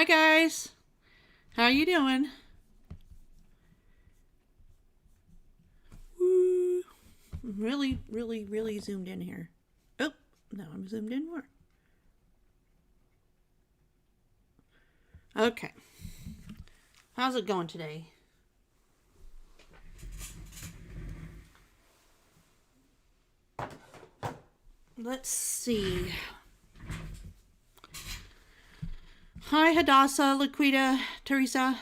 Hi guys, how you doing? Woo. Really zoomed in here. Oh, now I'm zoomed in more. Okay, how's it going today? Let's see. Hi Hadassah, Laquita, Teresa.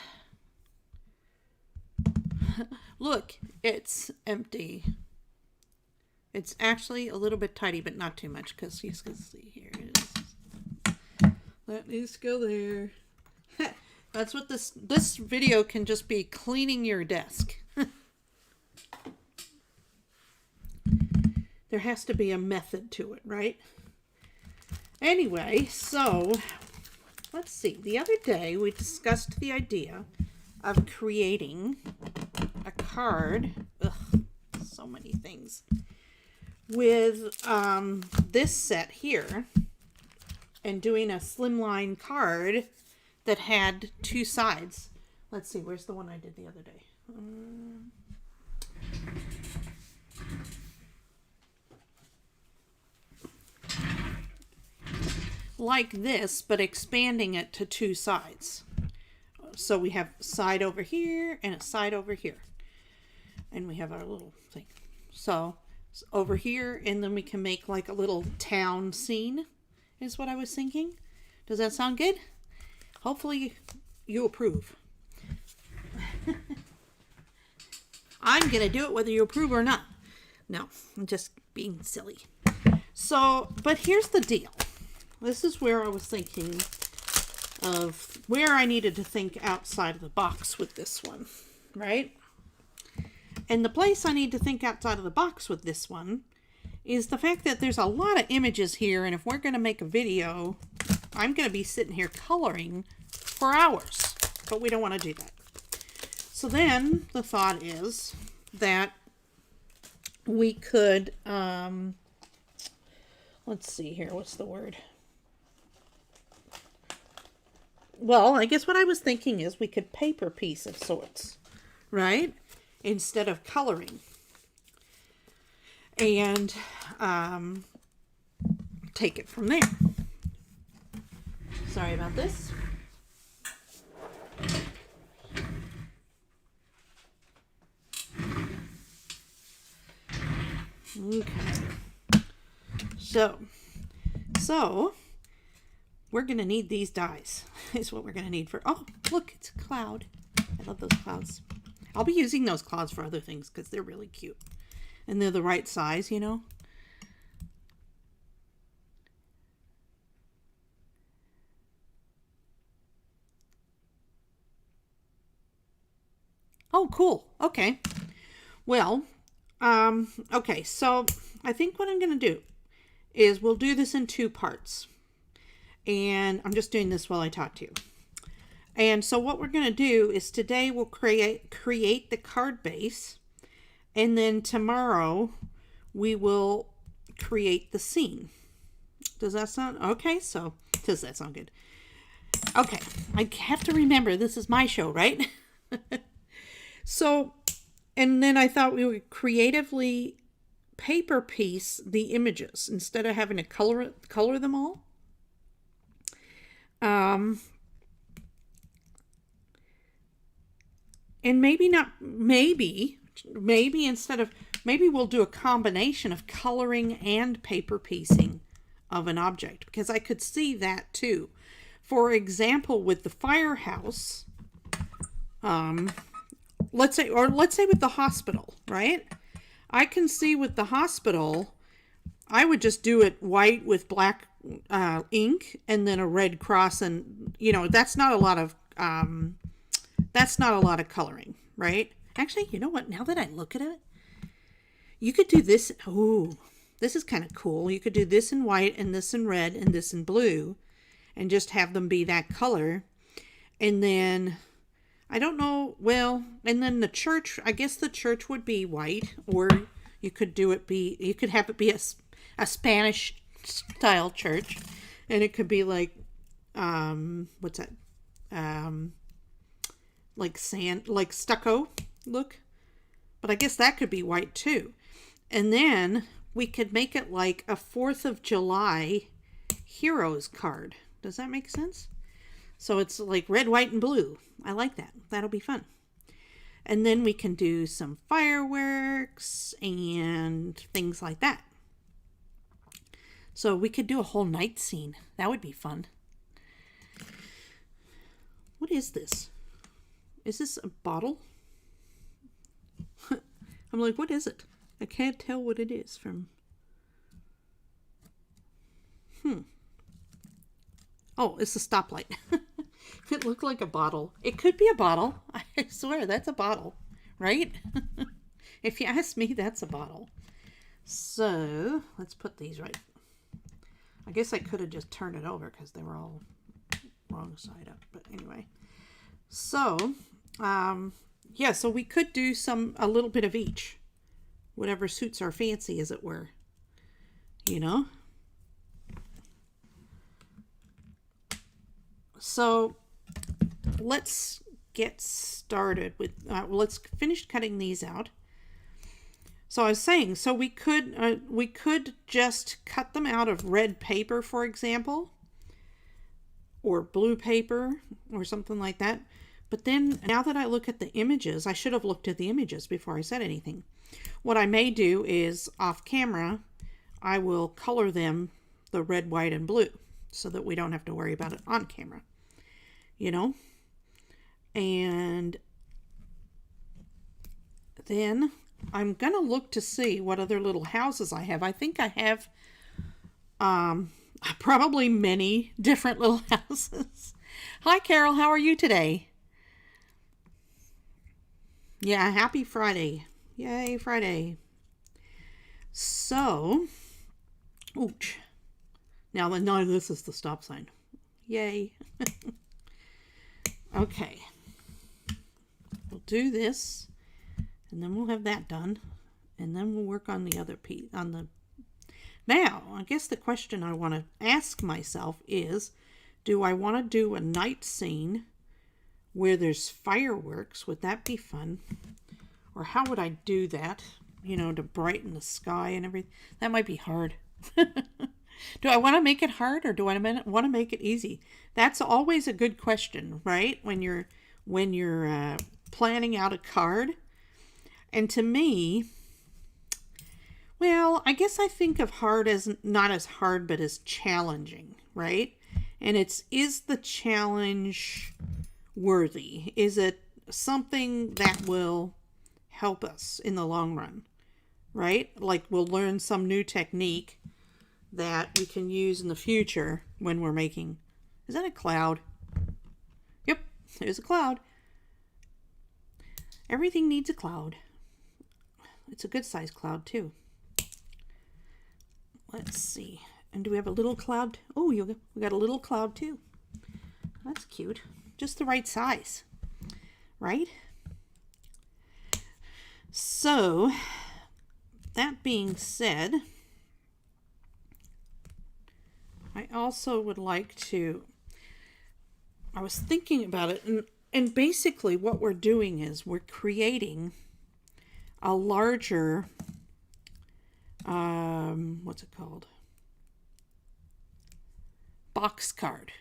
Look, it's empty. It's actually a little bit tidy, but not too much, because you can see here it is. That needs to go there. That's what this video can just be, cleaning your desk. There has to be a method to it, right? Anyway, so let's see. The other day we discussed the idea of creating a card. Ugh, so many things. With this set here, and doing a slimline card that had two sides. Let's see, where's the one I did the other day? Like this, but expanding it to two sides. So we have a side over here and a side over here. And we have our little thing. So over here, and then we can make like a little town scene, is what I was thinking. Does that sound good? Hopefully you approve. I'm going to do it whether you approve or not. No, I'm just being silly. So, but here's the deal. This is where I was thinking of where I needed to think outside of the box with this one, right? And the place I need to think outside of the box with this one is the fact that there's a lot of images here, and if we're going to make a video, I'm going to be sitting here coloring for hours, but we don't want to do that. So then the thought is that we could, let's see here, what's the word? Well, I guess what I was thinking is we could paper piece of sorts, right? Instead of coloring. And take it from there. Sorry about this. Okay. So we're going to need these dies. Is what we're going to need for, oh, look, it's a cloud. I love those clouds. I'll be using those clouds for other things because they're really cute. And they're the right size, you know. Oh, cool. Okay. Well, okay, so I think what I'm going to do is we'll do this in two parts. And I'm just doing this while I talk to you. And so what we're going to do is today we'll create the card base. And then tomorrow we will create the scene. Does that sound okay? So does that sound good? Okay, I have to remember this is my show, right? So, and then I thought we would creatively paper piece the images instead of having to color them all. And maybe instead of, maybe we'll do a combination of coloring and paper piecing of an object, because I could see that too. For example, with the firehouse, let's say with the hospital, right? I can see with the hospital, I would just do it white with black ink and then a red cross, and you know that's not a lot of coloring, right? Actually, you know what? Now that I look at it, you could do this. Oh, this is kind of cool. You could do this in white and this in red and this in blue, and just have them be that color. And then I don't know. Well, and then the church. I guess the church would be white, or you could do it be. You could have it be a Spanish style church, and it could be like what's that? like sand, like stucco look. But I guess that could be white too. And then we could make it like a 4th of July heroes card. Does that make sense? So it's like red, white, and blue. I like that. That'll be fun. And then we can do some fireworks and things like that. So we could do a whole night scene. That would be fun. What is this? Is this a bottle? I'm like, what is it? I can't tell what it is from... Oh, it's a stoplight. It looked like a bottle. It could be a bottle. I swear, that's a bottle, right? If you ask me, that's a bottle. So, let's put these right. I guess I could have just turned it over because they were all wrong side up. But anyway. So, yeah, so we could do a little bit of each. Whatever suits our fancy, as it were. You know? So, let's get started with, let's finish cutting these out. So I was saying, so we could just cut them out of red paper, for example, or blue paper or something like that. But then now that I look at the images, I should have looked at the images before I said anything. What I may do is off camera, I will color them the red, white, and blue so that we don't have to worry about it on camera, you know? And then I'm going to look to see what other little houses I have. I think I have probably many different little houses. Hi, Carol. How are you today? Yeah, happy Friday. Yay, Friday. So, ouch. Now, none of this is the stop sign. Yay. Okay. We'll do this. And then we'll have that done. And then we'll work on the other piece. Now, I guess the question I want to ask myself is, do I want to do a night scene where there's fireworks? Would that be fun? Or how would I do that? You know, to brighten the sky and everything. That might be hard. Do I want to make it hard or do I want to make it easy? That's always a good question, right? When you're planning out a card. And to me, well, I guess I think of hard as not as hard, but as challenging, right? And is the challenge worthy? Is it something that will help us in the long run, right? Like we'll learn some new technique that we can use in the future when we're making... Is that a cloud? Yep, there's a cloud. Everything needs a cloud. It's a good sized cloud too. Let's see. And do we have a little cloud? Oh, we got a little cloud too. That's cute. Just the right size, right? So, that being said, I also would like to, I was thinking about it, and basically what we're doing is we're creating a larger, what's it called? Box card.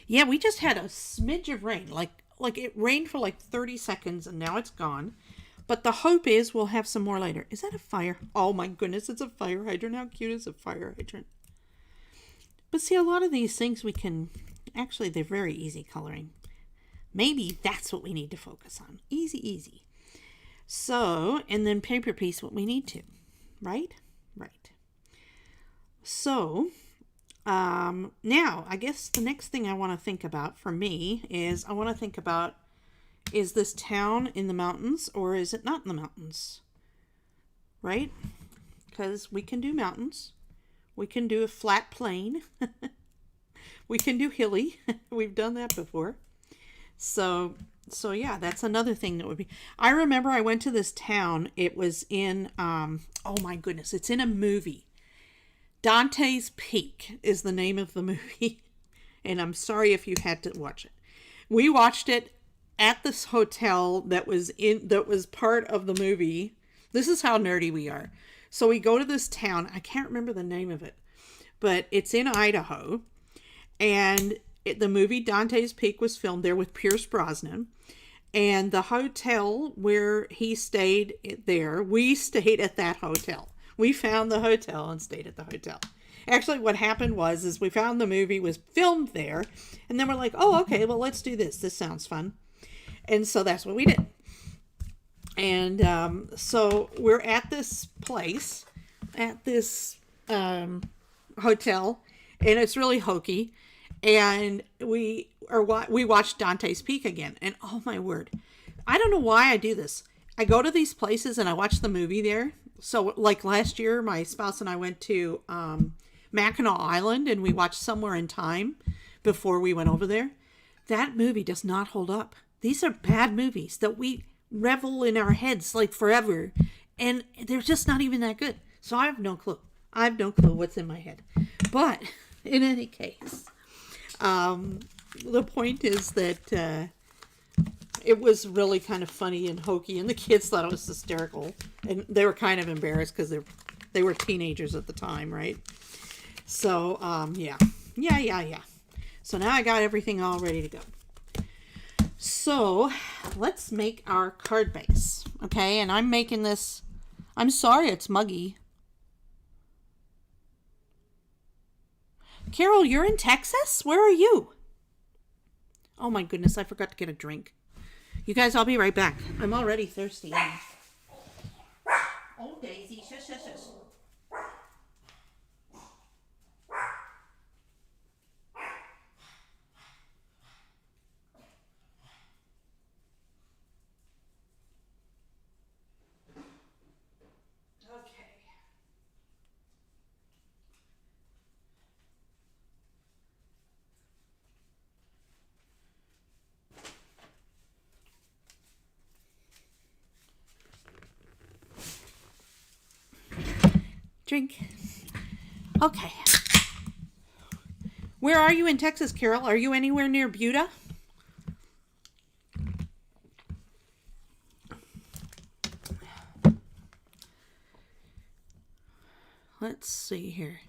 Yeah, we just had a smidge of rain, like it rained for like 30 seconds and now it's gone. But the hope is we'll have some more later. Is that a fire? Oh my goodness, it's a fire hydrant. How cute is a fire hydrant? But see, a lot of these things we can, actually they're very easy coloring. Maybe that's what we need to focus on. Easy, easy. So, and then paper piece what we need to, right? Right. So, now, I guess the next thing I want to think about for me is I want to think about, is this town in the mountains or is it not in the mountains? Right? Because we can do mountains. We can do a flat plain. We can do hilly. We've done that before. So yeah, that's another thing that would be. I remember I went to this town. It was in, oh my goodness, it's in a movie. Dante's Peak is the name of the movie. and I'm sorry if you had to watch it. We watched it at this hotel that was part of the movie. This is how nerdy we are. So we go to this town. I can't remember the name of it, but it's in Idaho, and the movie Dante's Peak was filmed there with Pierce Brosnan. And the hotel where he stayed there, we stayed at that hotel. We found the hotel and stayed at the hotel. Actually, what happened is we found the movie was filmed there, and then we're like, oh, okay, well, let's do this. This sounds fun. And so that's what we did. And so we're at this place, at this hotel, and it's really hokey. And we watched Dante's Peak again. And oh my word, I don't know why I do this. I go to these places and I watch the movie there. So like last year, my spouse and I went to Mackinac Island, and we watched Somewhere in Time before we went over there. That movie does not hold up. These are bad movies that we revel in our heads like forever. And they're just not even that good. So I have no clue. I have no clue what's in my head. But in any case, the point is that it was really kind of funny and hokey, and the kids thought it was hysterical, and they were kind of embarrassed because they were teenagers at the time, right? So yeah. So now I got everything all ready to go. So let's make our card base, okay? And I'm making this. I'm sorry it's muggy. Carol, you're in Texas? Where are you? Oh my goodness, I forgot to get a drink. You guys, I'll be right back. I'm already thirsty. Oh, Daisy, shush, shush, shush. Drink. Okay. Where are you in Texas, Carol? Are you anywhere near Buda? Let's see here.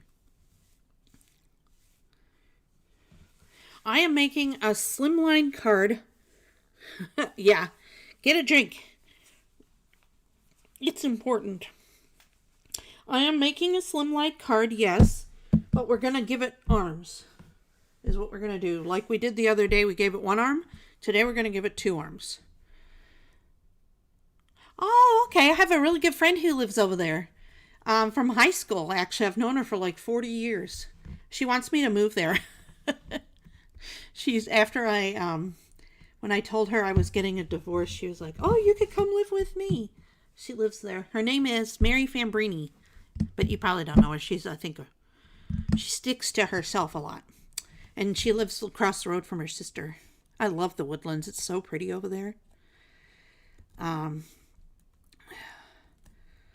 I am making a slimline card. Yeah. Get a drink. It's important. I am making a slimline card, yes, but we're going to give it arms, is what we're going to do. Like we did the other day, we gave it one arm. Today we're going to give it two arms. Oh, okay. I have a really good friend who lives over there from high school, actually. I've known her for like 40 years. She wants me to move there. When I told her I was getting a divorce, she was like, oh, you could come live with me. She lives there. Her name is Mary Fambrini. But you probably don't know her. She sticks to herself a lot. And she lives across the road from her sister. I love the Woodlands. It's so pretty over there.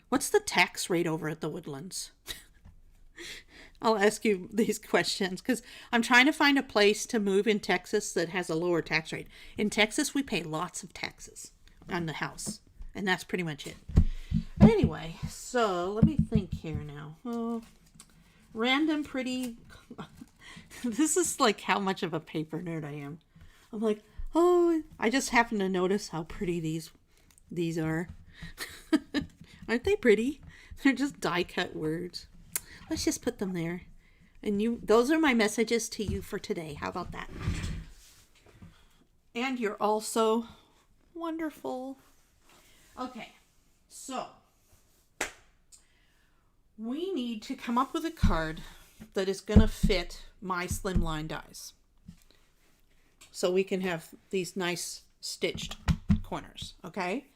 What's the tax rate over at the Woodlands? I'll ask you these questions because I'm trying to find a place to move in Texas that has a lower tax rate. In Texas, we pay lots of taxes on the house. And that's pretty much it. Anyway, so let me think here now. Oh, random pretty. This is like how much of a paper nerd I am. I'm like, oh, I just happen to notice how pretty these are. Aren't they pretty? They're just die cut words. Let's just put them there. And those are my messages to you for today. How about that? And you're also wonderful. Okay, so we need to come up with a card that is going to fit my slimline dies. So we can have these nice stitched corners, okay?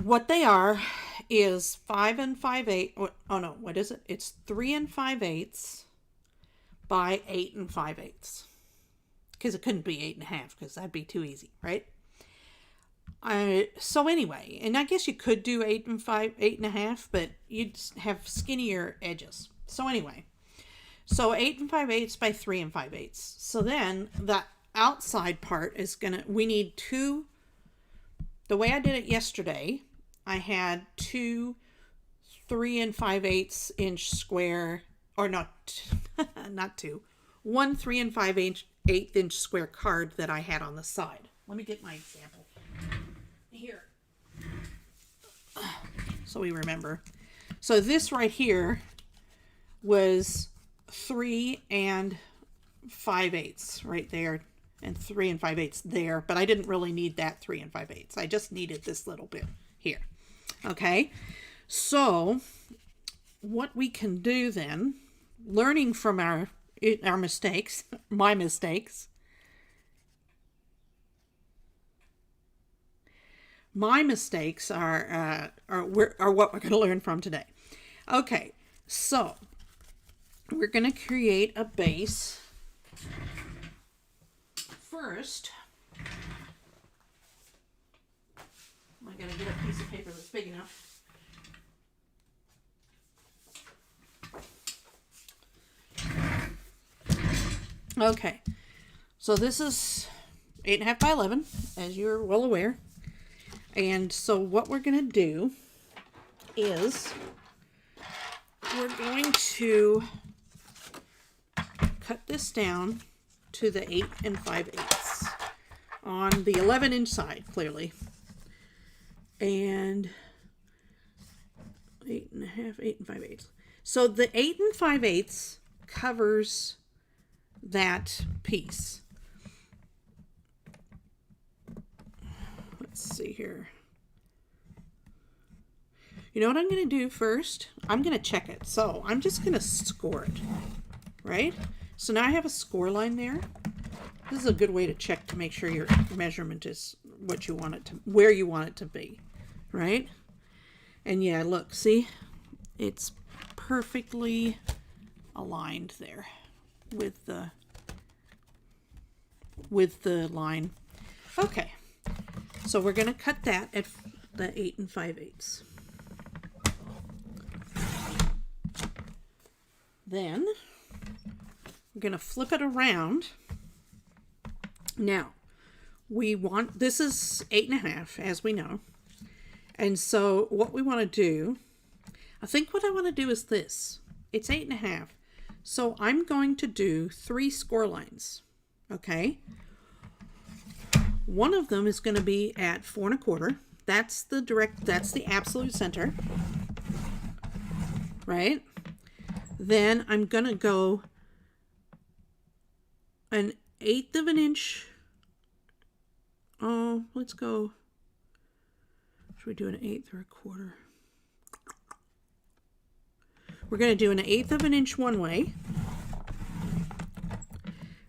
What they are is 5 5/8. Oh no, what is it? It's 3 5/8 by 8 5/8. Because it couldn't be 8.5 because that'd be too easy, right? So anyway, and I guess you could do 8.5, but you'd have skinnier edges. So anyway, So 8 5/8 by 3 5/8. So then that outside part is we need two. The way I did it yesterday, I had two 3 5/8 inch square, or not, not two, one 3 5/8 inch square card that I had on the side. Let me get my example here, so we remember. So this right here was 3 5/8 right there, and 3 5/8 there, but I didn't really need that 3 5/8. I just needed this little bit here. Okay, so what we can do then, learning from our mistakes, my mistakes. My mistakes are what we're going to learn from today. Okay, so we're going to create a base. First, I got to get a piece of paper that's big enough. Okay, so this is 8 1/2 by 11, as you're well aware. And so what we're going to do is we're going to cut this down to the 8 5/8 on the 11-inch side, clearly. And 8 1/2, 8 5/8. So the 8 5/8 covers that piece. Let's see here. You know what I'm going to do first? I'm going to check it. So I'm just going to score it, right? So now I have a score line there. This is a good way to check to make sure your measurement is what you want it to, where you want it to be, right? And yeah, look, see, it's perfectly aligned there with the line. Okay, so we're going to cut that at the 8 5/8. Then we're going to flip it around. Now, this is 8 1/2, as we know. And so what we want to do, I think what I want to do is this. It's 8 1/2. So I'm going to do 3 score lines. Okay. One of them is going to be at 4 1/4. That's the absolute center. Right? Then I'm going to go an 1/8 of an inch. Oh, let's go. Should we do an 1/8 or a 1/4? We're going to do an 1/8 of an inch one way,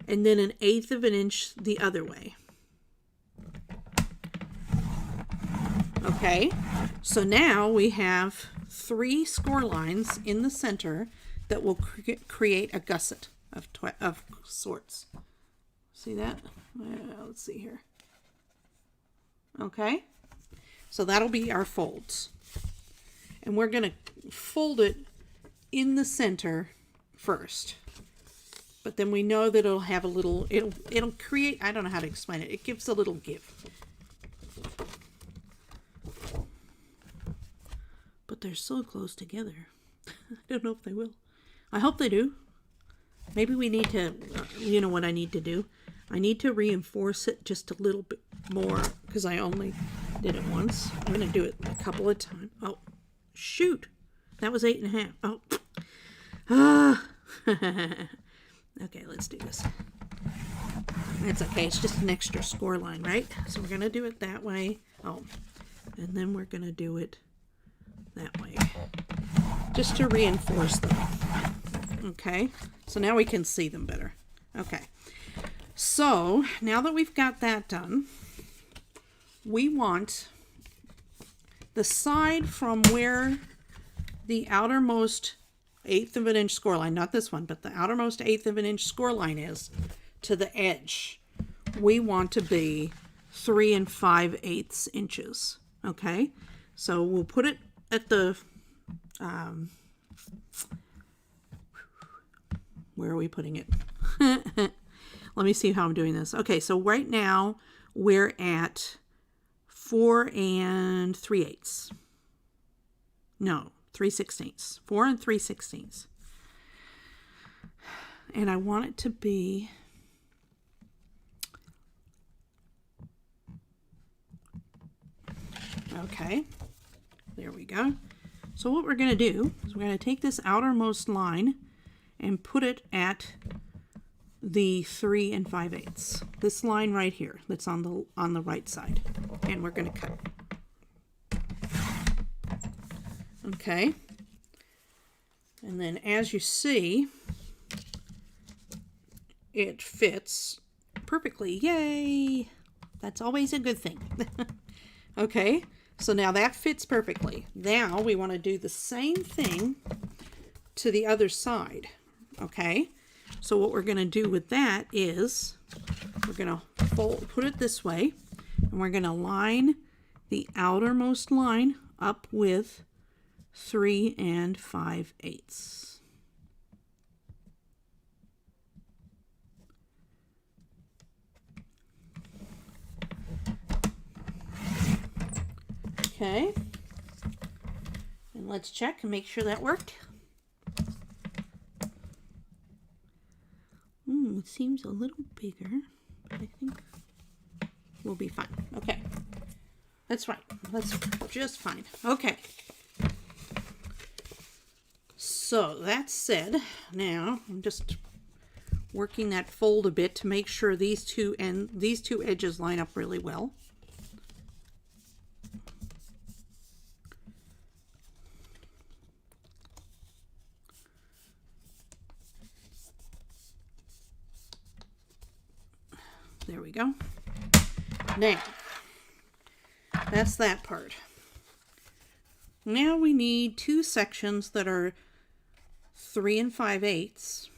and then an 1/8 of an inch the other way. Okay, so now we have 3 score lines in the center that will create a gusset of sorts. See that? Let's see here. Okay, so that'll be our folds. And we're going to fold it in the center first. But then we know that it'll have a little, it'll create, I don't know how to explain it. It gives a little give. But they're so close together. I don't know if they will. I hope they do. Maybe we need to, you know what I need to do? I need to reinforce it just a little bit more because I only did it once. I'm going to do it a couple of times. Oh, shoot. That was 8 1/2. Oh. Ah. Okay, let's do this. It's okay. It's just an extra score line, right? So we're going to do it that way. Oh, and then we're going to do it that way. Just to reinforce them. Okay, so now we can see them better. Okay, so now that we've got that done, we want the side from where the outermost 1/8 of an inch score line, not this one, but the outermost 1/8 of an inch score line is to the edge. We want to be 3 5/8 inches. Okay, so we'll put it at the Where are we putting it? Let me see how I'm doing this. Okay, so right now we're at 4 3/8. No, 3/16. 4 3/16. And I want it to be okay. There we go. So what we're going to do is we're going to take this outermost line and put it at the 3 5/8. This line right here that's on the right side. And we're going to cut. Okay. And then as you see, it fits perfectly. Yay! That's always a good thing. Okay, so now that fits perfectly. Now we want to do the same thing to the other side. Okay, so what we're going to do with that is we're going to put it this way, and we're going to line the outermost line up with 3 5/8. Okay, and let's check and make sure that worked. It seems a little bigger, but I think we'll be fine. Okay, that's right. That's just fine. Okay, so that said, now I'm just working that fold a bit to make sure these two edges line up really well. There we go. Now, that's that part. Now we need two sections that are 3 5/8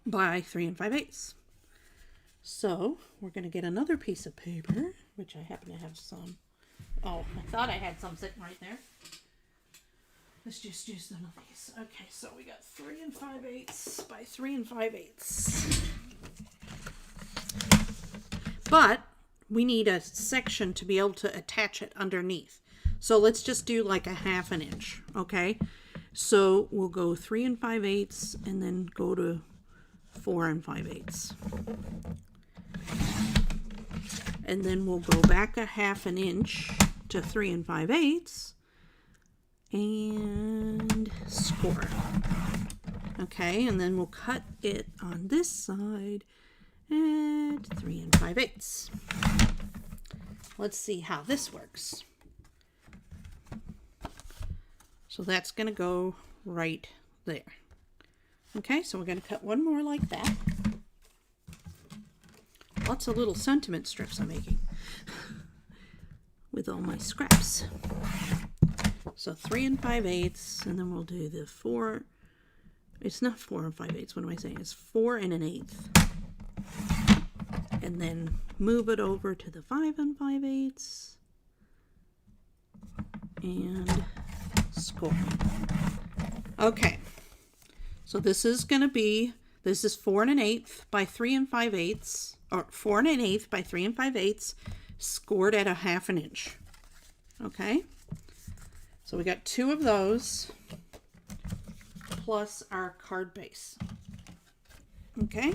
by 3 5/8. So we're going to get another piece of paper, which I happen to have some. Oh, I thought I had some sitting right there. Let's just use one of these. Okay, so we got 3 5/8 by 3 5/8. But we need a section to be able to attach it underneath. So let's just do like a 1/2 inch, okay? So we'll go 3 5/8 and then go to 4 5/8. And then we'll go back a 1/2 inch to 3 5/8 and score. Okay, and then we'll cut it on this side at 3 5/8. Let's see how this works. So that's going to go right there. Okay, so we're going to cut one more like that. Lots of little sentiment strips I'm making with all my scraps. So 3 5/8, and then we'll do the 4. It's not 4 5/8. What am I saying? It's 4 1/8. And then move it over to the 5 5/8 and score. Okay, so this is 4 1/8 by 3 5/8, or 4 1/8 by 3 5/8, scored at a 1/2 inch. Okay, so we got 2 of those plus our card base. Okay.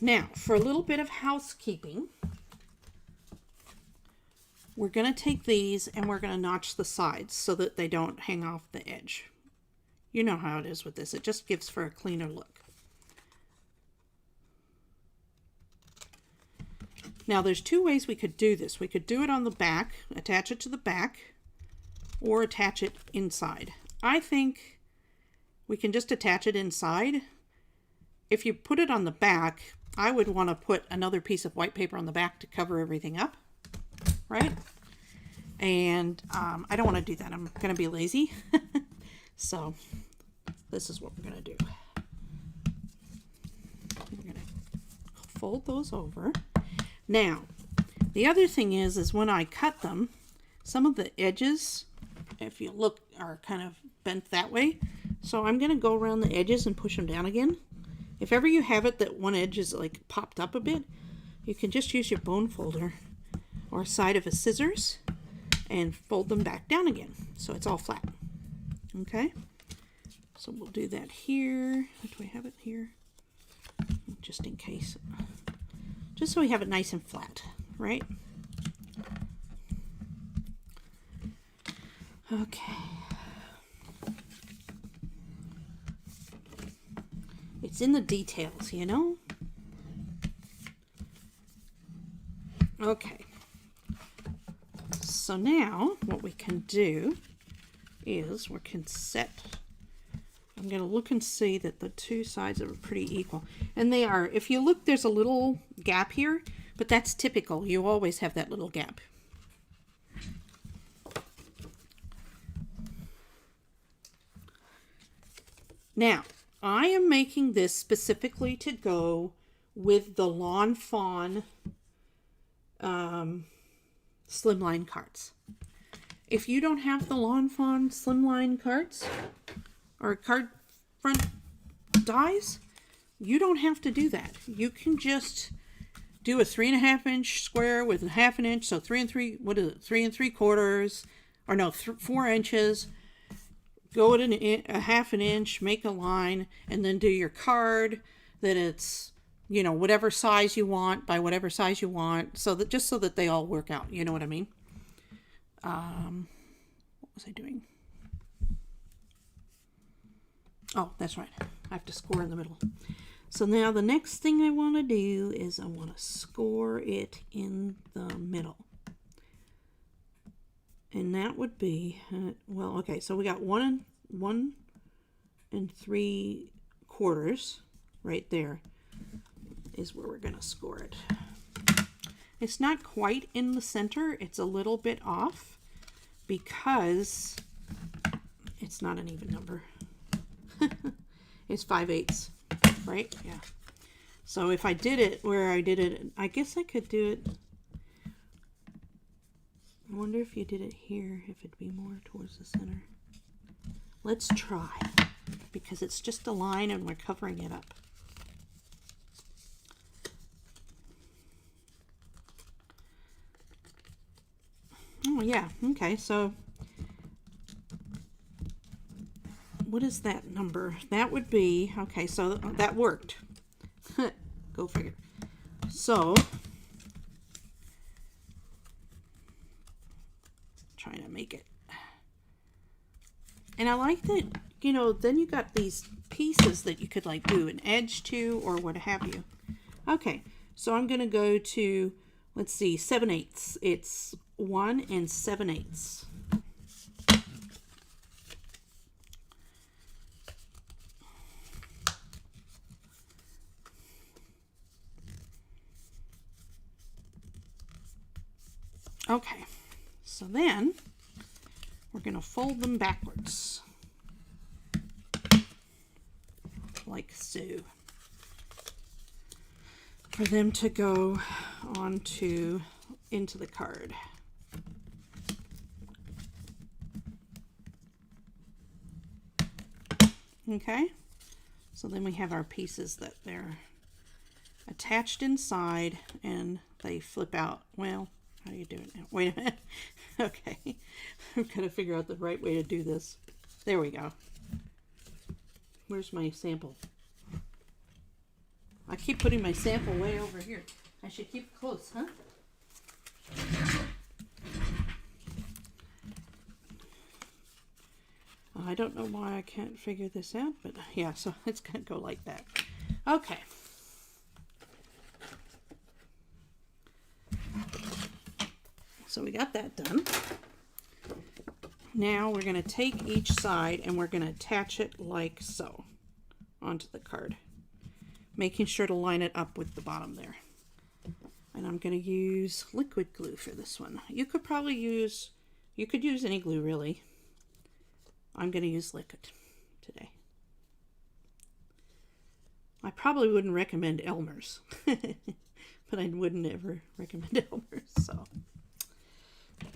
Now, for a little bit of housekeeping, we're going to take these and we're going to notch the sides so that they don't hang off the edge. You know how it is with this. It just gives for a cleaner look. Now, there's 2 ways we could do this. We could do it on the back, attach it to the back, or attach it inside. I think we can just attach it inside. If you put it on the back, I would want to put another piece of white paper on the back to cover everything up, right? And I don't want to do that. I'm going to be lazy. So this is what we're going to do. We're going to fold those over. Now, the other thing is when I cut them, some of the edges, if you look, are kind of bent that way. So I'm going to go around the edges and push them down again. If ever you have it that one edge is like popped up a bit, you can just use your bone folder or side of a scissors and fold them back down again so it's all flat. Okay, so we'll do that here. Do we have it here? Just in case. Just so we have it nice and flat, right? Okay. It's in the details, you know? Okay. So now what we can do is we can set, I'm going to look and see that the two sides are pretty equal. And they are. If you look, there's a little gap here, but that's typical. You always have that little gap. Now, I am making this specifically to go with the Lawn Fawn slimline cards. If you don't have the Lawn Fawn slimline cards or card front dies, you don't have to do that. You can just do a 3.5 inch square with a 1/2 inch, so 3 3/4, or no, 4 inches. Go at a 1/2 inch, make a line, and then do your card that it's, you know, whatever size you want by whatever size you want, so that just so that they all work out. You know what I mean? What was I doing? Oh, that's right. I have to score in the middle. So now the next thing I want to do is I want to score it in the middle. And that would be, well, okay, so we got 1 3/4 right there is where we're going to score it. It's not quite in the center. It's a little bit off because it's not an even number. It's 5/8, right? Yeah. So if I did it where I did it, I guess I could do it. I wonder if you did it here, if it'd be more towards the center. Let's try, because it's just a line and we're covering it up. Oh yeah, okay, so what is that number? That would be, okay, so that worked. Go figure. So, trying to make it. And I like that, you know, then you got these pieces that you could like do an edge to or what have you. Okay, so I'm going to go to, let's see, 7/8. It's 1 7/8. Okay, so then we're going to fold them backwards, like so, for them to go onto into the card. Okay, so then we have our pieces that they're attached inside and they flip out. Well, how do you do it now? Wait a minute. Okay. I've got to figure out the right way to do this. There we go. Where's my sample? I keep putting my sample way over here. I should keep it close, huh? I don't know why I can't figure this out, but yeah, so it's going to go like that. Okay. So we got that done. Now we're going to take each side and we're going to attach it like so onto the card, making sure to line it up with the bottom there. And I'm going to use liquid glue for this one. You could probably use, you could use any glue really. I'm going to use liquid today. I probably wouldn't recommend Elmer's, but I wouldn't ever recommend Elmer's, so.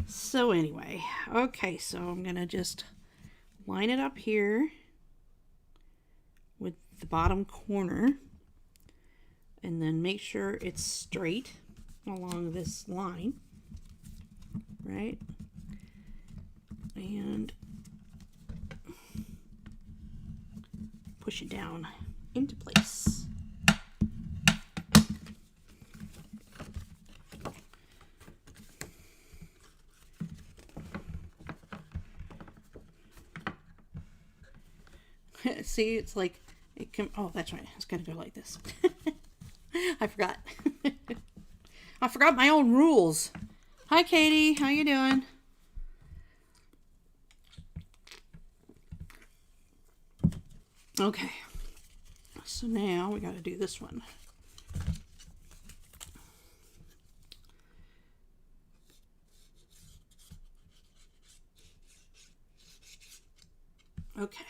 So anyway, okay, so I'm going to just line it up here with the bottom corner and then make sure it's straight along this line, right? And push it down into place. See, it's like it can. Oh, that's right. It's gonna go like this. I forgot. I forgot my own rules. Hi, Katie. How you doing? Okay. So now we got to do this one. Okay.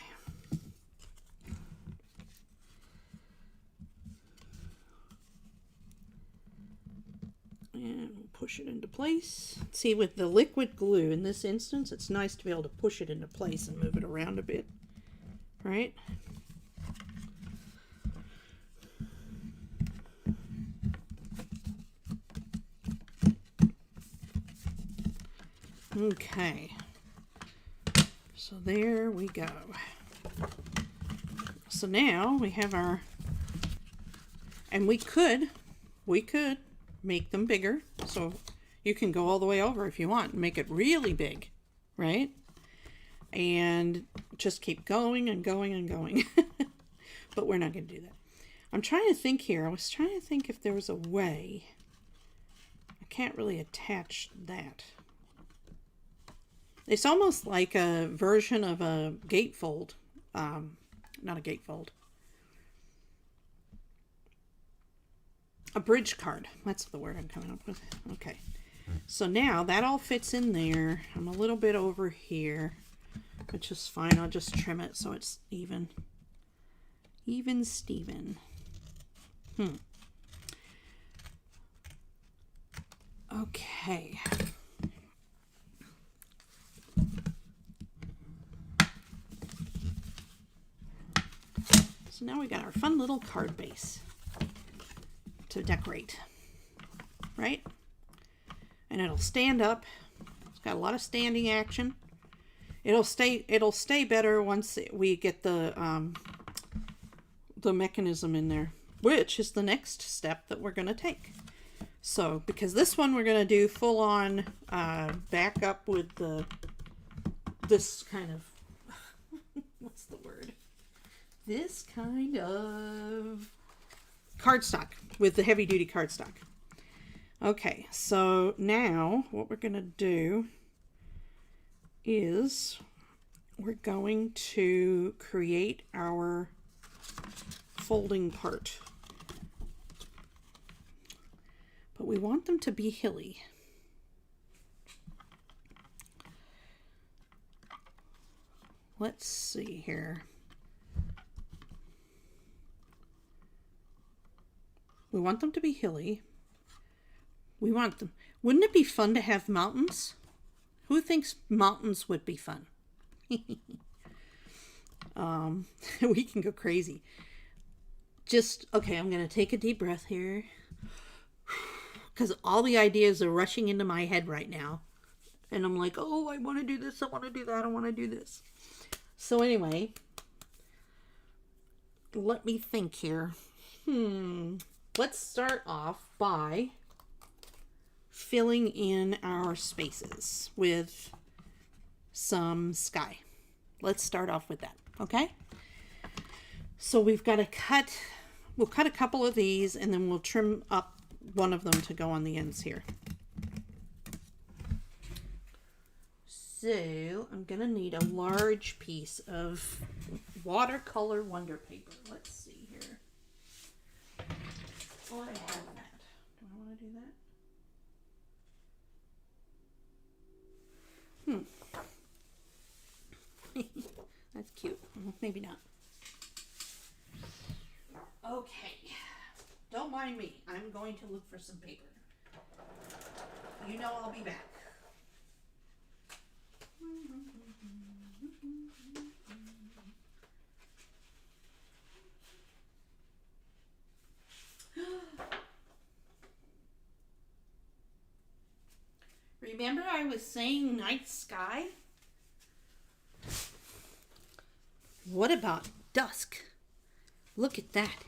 And we'll push it into place. See, with the liquid glue in this instance, it's nice to be able to push it into place and move it around a bit, right? Okay. So there we go. So now we have our, and we could make them bigger. So you can go all the way over if you want and make it really big, right? And just keep going and going and going. But we're not going to do that. I'm trying to think here. I was trying to think if there was a way. I can't really attach that. It's almost like a version of a gatefold. Not a gatefold. A bridge card. That's the word I'm coming up with. Okay. So now that all fits in there. I'm a little bit over here, which is fine. I'll just trim it so it's even. Even Steven. Okay. So now we got our fun little card base to decorate, right? And it'll stand up. It's got a lot of standing action. It'll stay better once we get the mechanism in there, which is the next step that we're going to take. So, because this one we're going to do full on back up with this kind of, what's the word? This kind of cardstock with the heavy duty cardstock. Okay, so now what we're going to do is we're going to create our folding part. But we want them to be hilly. Let's see here. We want them to be hilly. We want them. Wouldn't it be fun to have mountains? Who thinks mountains would be fun? We can go crazy. Okay, I'm going to take a deep breath here. Because all the ideas are rushing into my head right now. And I'm like, oh, I want to do this. I want to do that. I want to do this. So anyway, let me think here. Let's start off by filling in our spaces with some sky. Let's start off with that, okay? So we've got to we'll cut a couple of these and then we'll trim up one of them to go on the ends here. So I'm going to need a large piece of watercolor Wonder Paper. Let's see here. Oh, I have that. Do I want to do that? That's cute. Maybe not. Okay. Don't mind me. I'm going to look for some paper. You know I'll be back. Remember I was saying night sky? What about dusk? Look at that.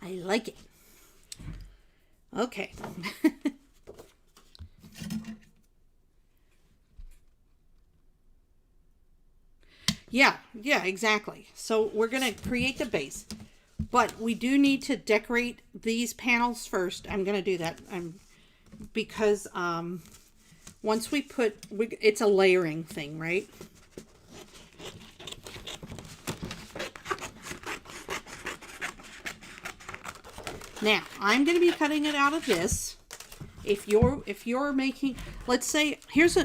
I like it. Okay. Yeah, exactly. So we're going to create the base. But we do need to decorate these panels first. I'm going to do that because once we put, it's a layering thing, right? Now, I'm going to be cutting it out of this. If you're making, let's say, here's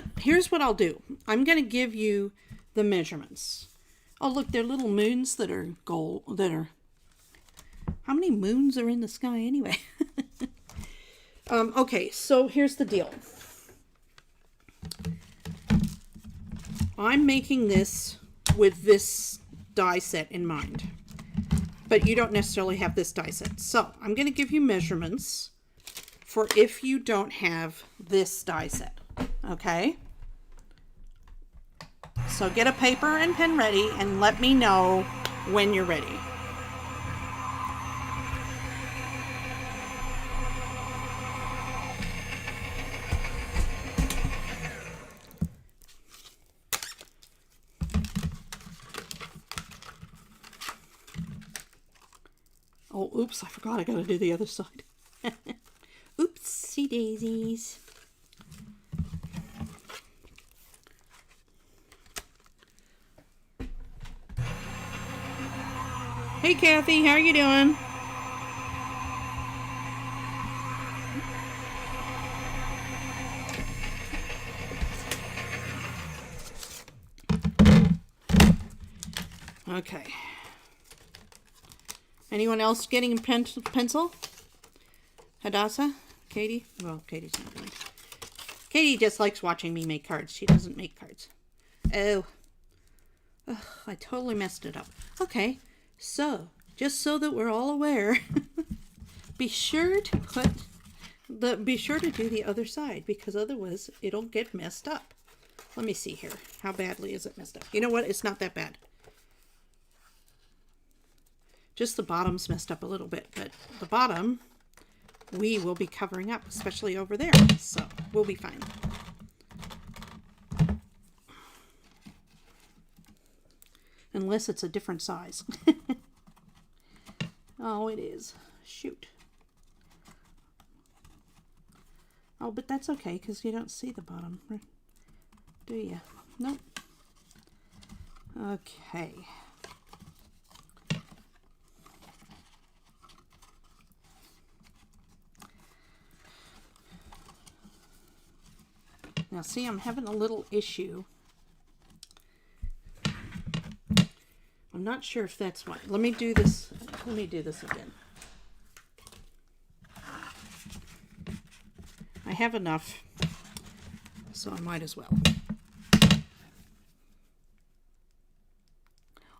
what I'll do. I'm going to give you the measurements. Oh, look, they're little moons that are gold, how many moons are in the sky anyway? Okay, so here's the deal. I'm making this with this die set in mind, but you don't necessarily have this die set. So I'm going to give you measurements for if you don't have this die set, okay? So get a paper and pen ready and let me know when you're ready. Oh, oops, I forgot I gotta do the other side. Oopsie daisies. Hey Kathy, how are you doing? Okay. Anyone else getting a pencil? Hadassah? Katie? Well, Katie's not going. Katie just likes watching me make cards. She doesn't make cards. Oh. Ugh, I totally messed it up. Okay. So, just so that we're all aware, be sure to do the other side, because otherwise it'll get messed up. Let me see here. How badly is it messed up? You know what? It's not that bad. Just the bottom's messed up a little bit, but the bottom we will be covering up, especially over there. So we'll be fine. Unless it's a different size. Oh, it is. Shoot. Oh, but that's okay, because you don't see the bottom, do you? Nope. Okay. Now, see, I'm having a little issue. I'm not sure if that's why. Let me do this. Let me do this again. I have enough, so I might as well.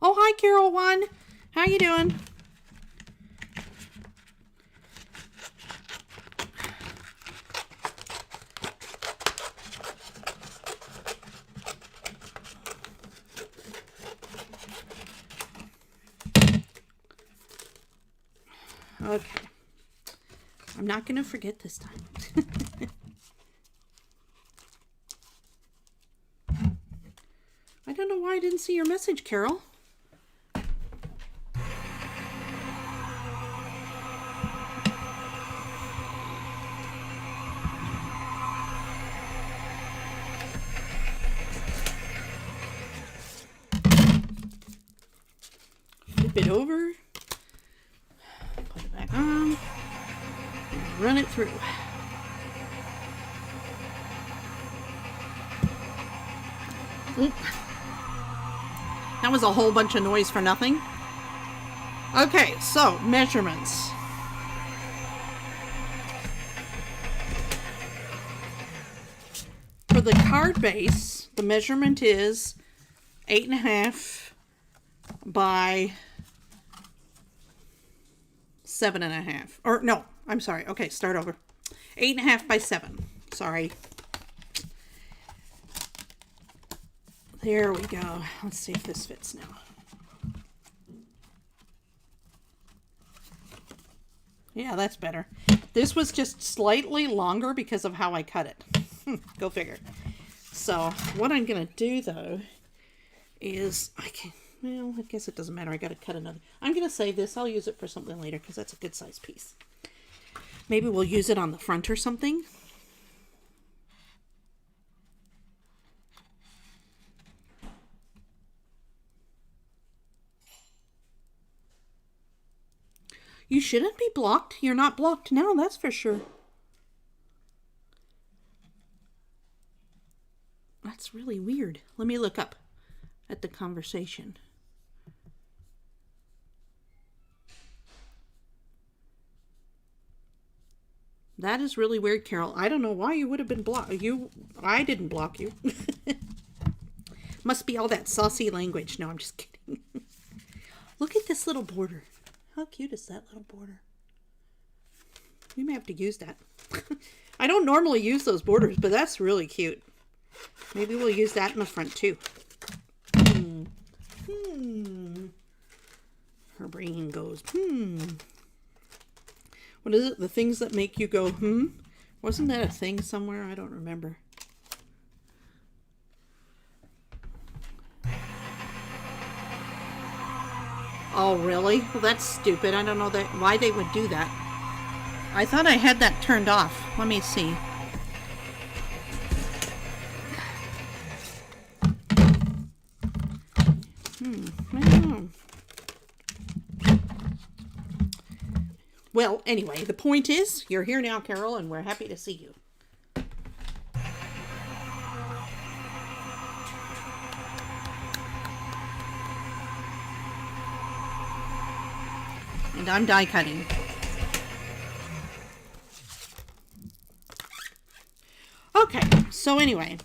Oh, hi, Carol One. How you doing? Okay. I'm not going to forget this time. I don't know why I didn't see your message, Carol. Flip it over. Put it back on. And run it through. Oop. That was a whole bunch of noise for nothing. Okay, so measurements. For the card base, the measurement is 8.5 by 7.5. Or no, I'm sorry. Okay, start over. 8.5 by 7. Sorry. There we go. Let's see if this fits now. Yeah, that's better. This was just slightly longer because of how I cut it. Go figure. So what I'm going to do though is I guess it doesn't matter. I got to cut another. I'm going to save this. I'll use it for something later because that's a good size piece. Maybe we'll use it on the front or something. You shouldn't be blocked. You're not blocked now, that's for sure. That's really weird. Let me look up at the conversation. That is really weird, Carol. I don't know why you would have been blocked. I didn't block you. Must be all that saucy language. No, I'm just kidding. Look at this little border. How cute is that little border? We may have to use that. I don't normally use those borders, but that's really cute. Maybe we'll use that in the front too. Her brain goes, What is it? The things that make you go, Wasn't that a thing somewhere? I don't remember. Oh, really? Well, that's stupid. I don't know why they would do that. I thought I had that turned off. Let me see. I don't know. Well, anyway, the point is, you're here now, Carol, and we're happy to see you. And I'm die cutting. Okay, so anyway,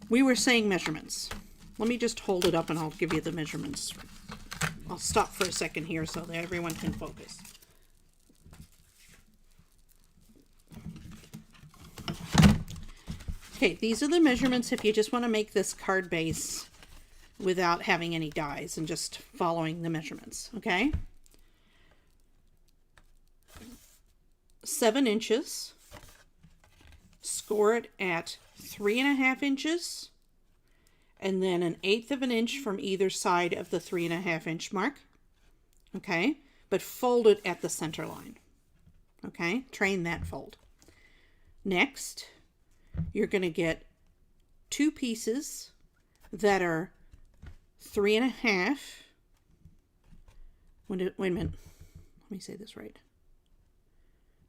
we were saying measurements. Let me just hold it up and I'll give you the measurements. I'll stop for a second here so that everyone can focus. Okay, these are the measurements if you just want to make this card base without having any dies and just following the measurements, okay? 7 inches. Score it at 3.5 inches. And then 1/8 of an inch from either side of the 3.5 inch mark. Okay? But fold it at the center line. Okay? Train that fold. Next, you're going to get 2 pieces that are 3.5. Wait a minute. Let me say this right.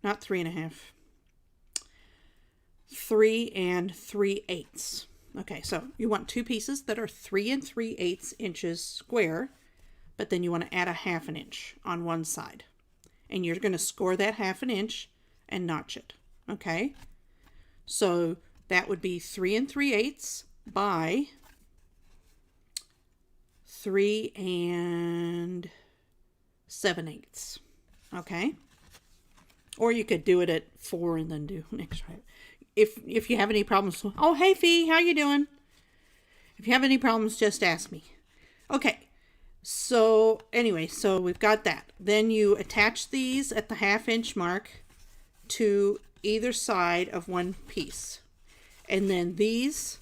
Not 3.5. 3 3/8. Okay, so you want 2 pieces that are 3 3/8 inches square, but then you want to add 1/2 inch on one side. And you're going to score that 1/2 inch and notch it. Okay? So that would be 3 3/8 by 3 7/8. Okay? Or you could do it at 4 and then do next right. If you have any problems, oh, hey, Fee, how you doing? If you have any problems, just ask me. Okay, so anyway, so we've got that. Then you attach these at the 1/2 inch mark to either side of one piece. And then these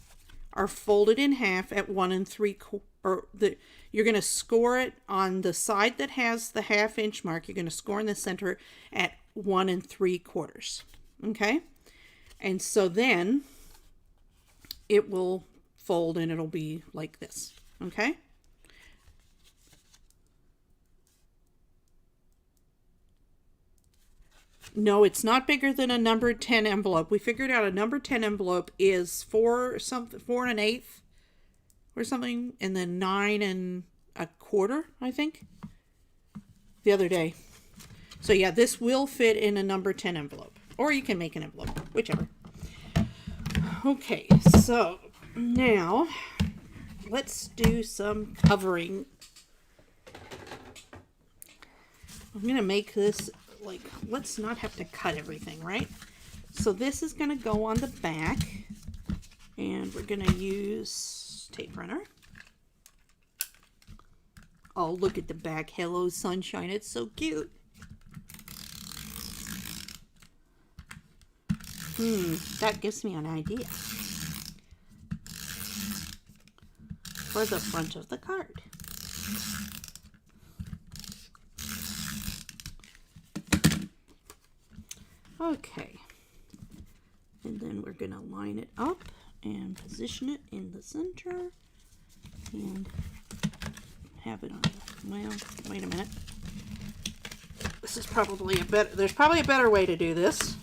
are folded in half at 1 3/4, you're going to score it on the side that has the 1/2 inch mark. You're going to score in the center at 1 3/4. Okay? And so then it will fold and it'll be like this. Okay? No, it's not bigger than a numbered 10 envelope. We figured out a number 10 envelope is 4 1/8 or something, and then 9 1/4, I think, the other day. So yeah, this will fit in a number 10 envelope. Or you can make an envelope, whichever. Okay, so now let's do some covering. I'm going to make this, like, let's not have to cut everything, right? So this is going to go on the back, and we're going to use tape runner. Oh, look at the back. Hello, sunshine. It's so cute. That gives me an idea for the front of the card. Okay. And then we're going to line it up and position it in the center and have it on. Well, wait a minute. This is probably there's probably a better way to do this.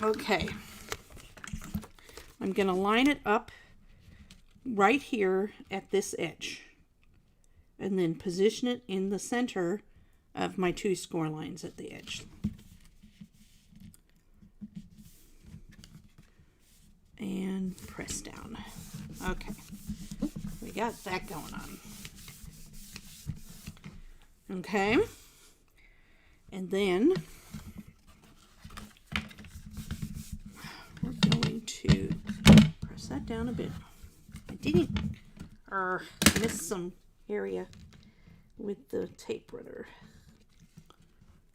Okay. I'm going to line it up right here at this edge and then position it in the center of my 2 score lines at the edge. And press down. Okay. We got that going on. Okay. And then we're going to press that down a bit. I missed some area with the tape runner.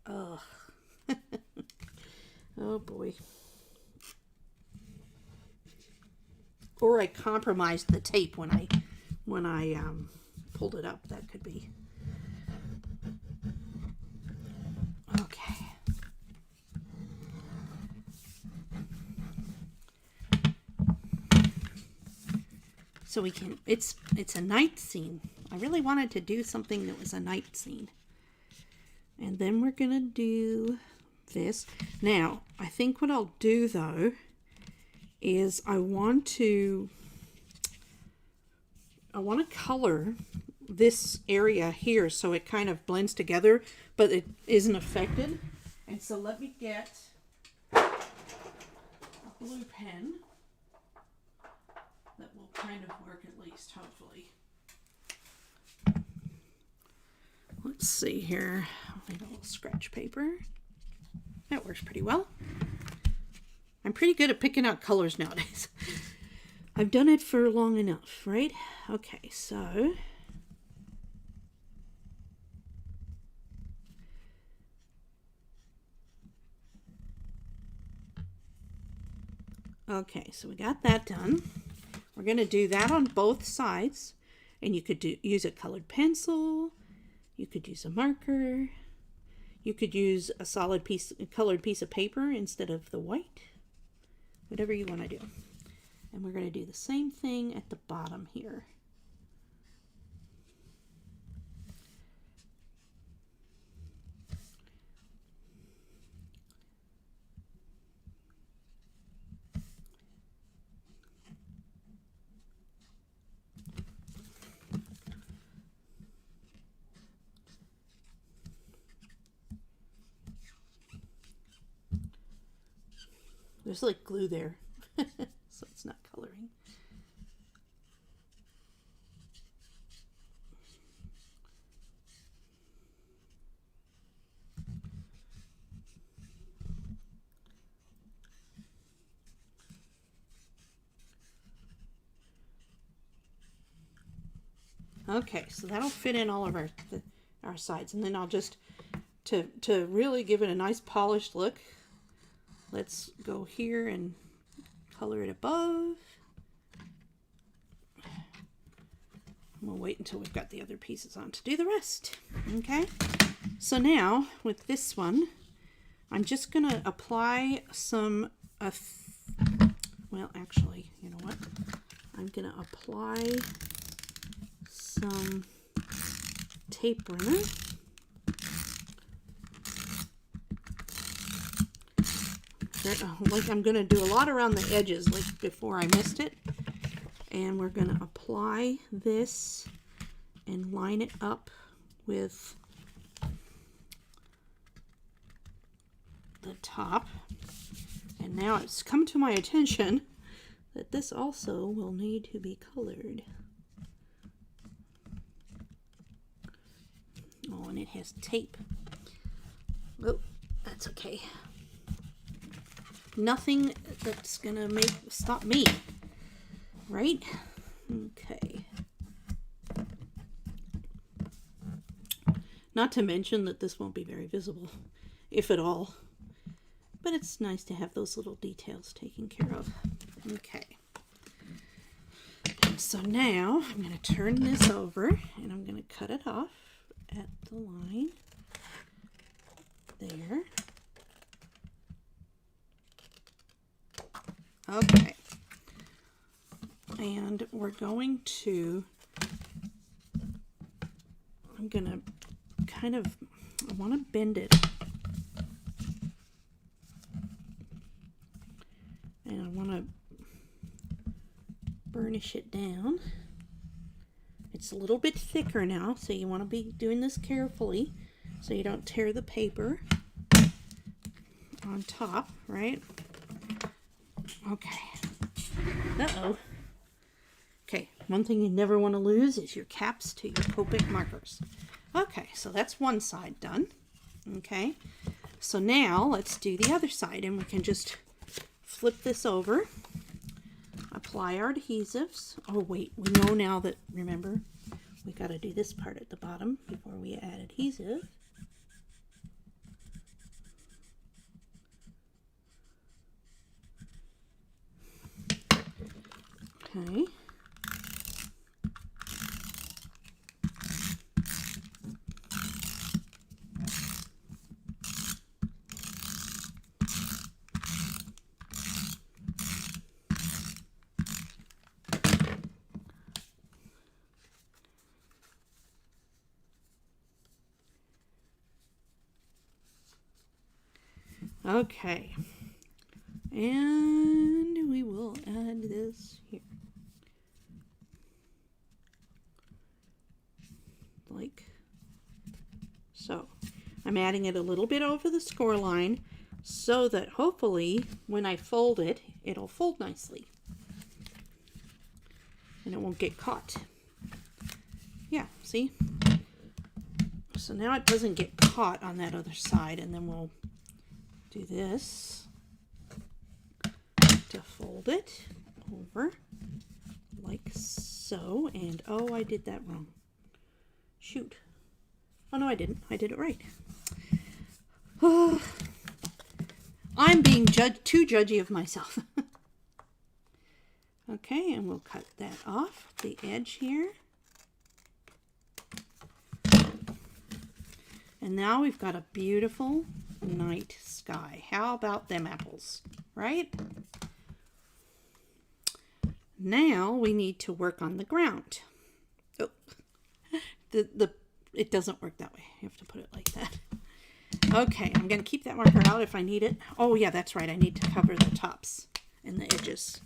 Ugh. Oh boy. Or I compromised the tape when I pulled it up. That could be. Okay. So we can, it's a night scene. I really wanted to do something that was a night scene. And then we're going to do this. Now, I think what I'll do though is I want to color this area here so it kind of blends together, but it isn't affected. And so let me get a blue pen that will kind of work at least, hopefully. Let's see here. I'll need a little scratch paper. That works pretty well. I'm pretty good at picking out colors nowadays. I've done it for long enough, right? Okay, so we got that done. We're going to do that on both sides, and you could use a colored pencil, you could use a marker, you could use a colored piece of paper instead of the white. Whatever you want to do. And we're going to do the same thing at the bottom here. There's like glue there, so it's not coloring. Okay, so that'll fit in all of our sides, and then I'll just to really give it a nice polished look. Let's go here and color it above. We'll wait until we've got the other pieces on to do the rest. Okay, so now with this one, I'm just going to apply some, well, actually, you know what? I'm going to apply some tape runner. Like I'm going to do a lot around the edges, like before I missed it. And we're going to apply this and line it up with the top. And now it's come to my attention that this also will need to be colored. has tape. Oh, that's okay. Nothing that's gonna stop me, right? Okay. Not to mention that this won't be very visible, if at all. But it's nice to have those little details taken care of. Okay. So now I'm going to turn this over and I'm going to cut it off at the line there. Okay. And we're going to, I'm going to kind of, I want to bend it. And I want to burnish it down. It's a little bit thicker now, so you want to be doing this carefully so you don't tear the paper on top, right? Okay. Uh-oh. Okay, one thing you never want to lose is your caps to your Copic markers. Okay, so that's one side done. Okay, so now let's do the other side, and we can just flip this over, apply our adhesives. Oh wait, we know now that, remember, we got to do this part at the bottom before we add adhesive. Okay. Okay, and we will add this here, like so. I'm adding it a little bit over the score line so that hopefully when I fold it, it'll fold nicely and it won't get caught. Yeah, see? So now it doesn't get caught on that other side, and then we'll do this to fold it over like so. And oh, I did that wrong. Shoot. Oh no, I didn't. I did it right. Oh, I'm being too judgy of myself. Okay, and we'll cut that off the edge here. And now we've got a beautiful night sky. How about them apples, right? Now we need to work on the ground. Oh, it doesn't work that way. You have to put it like that. Okay, I'm going to keep that marker out if I need it. Oh yeah, that's right. I need to cover the tops and the edges.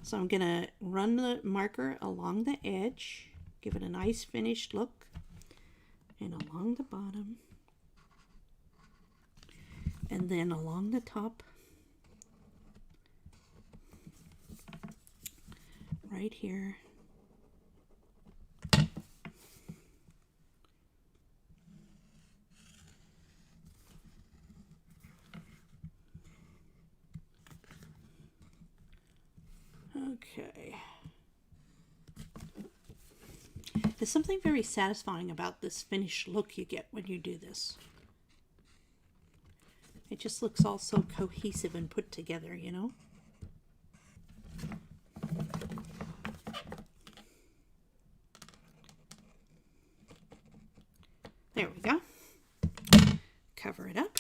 So I'm going to run the marker along the edge, give it a nice finished look, and along the bottom. And then along the top, right here. Okay. There's something very satisfying about this finished look you get when you do this. It just looks all so cohesive and put together, you know? There we go. Cover it up.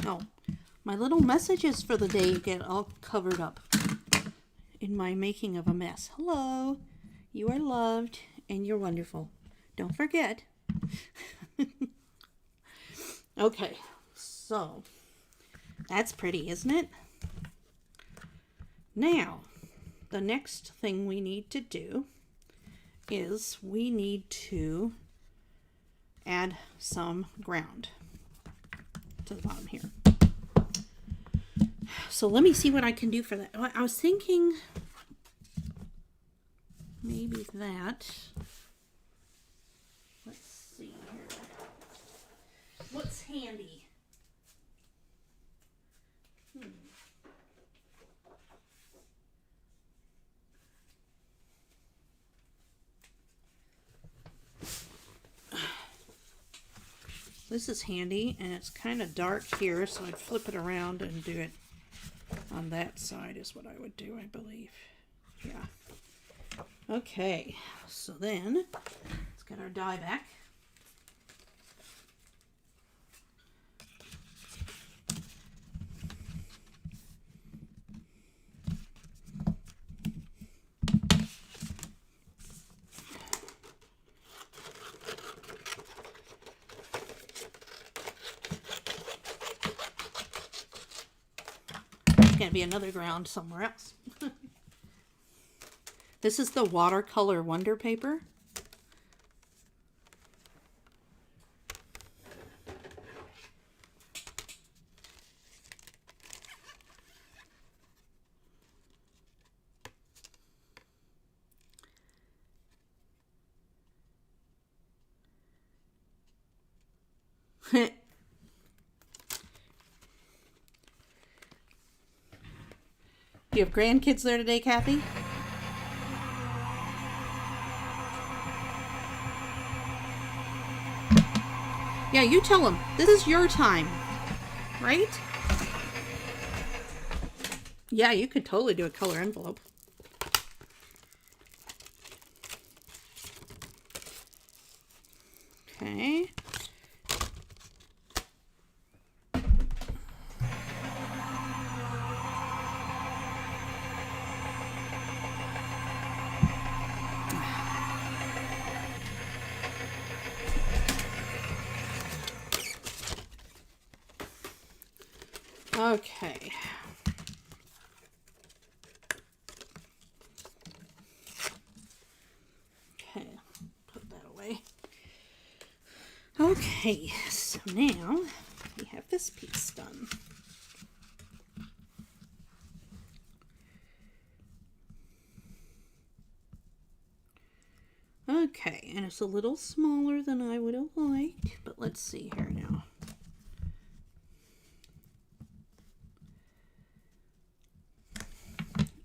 Oh, my little messages for the day get all covered up in my making of a mess. Hello, you are loved and you're wonderful. Don't forget. Okay. So, that's pretty, isn't it? Now, the next thing we need to do is we need to add some ground to the bottom here. So let me see what I can do for that. I was thinking maybe that. Let's see here. What's handy? This is handy, and it's kind of dark here, so I'd flip it around and do it on that side is what I would do, I believe. Yeah. Okay, so then let's get our die back. There's gonna be another ground somewhere else. This is the watercolor wonder paper. Do you have grandkids there today, Kathy? Yeah, you tell them. This is your time, right? Yeah, you could totally do a color envelope. Okay. Okay. Okay, put that away. Okay, so now we have this piece done. Okay, and it's a little smaller than I would have liked, but let's see here now.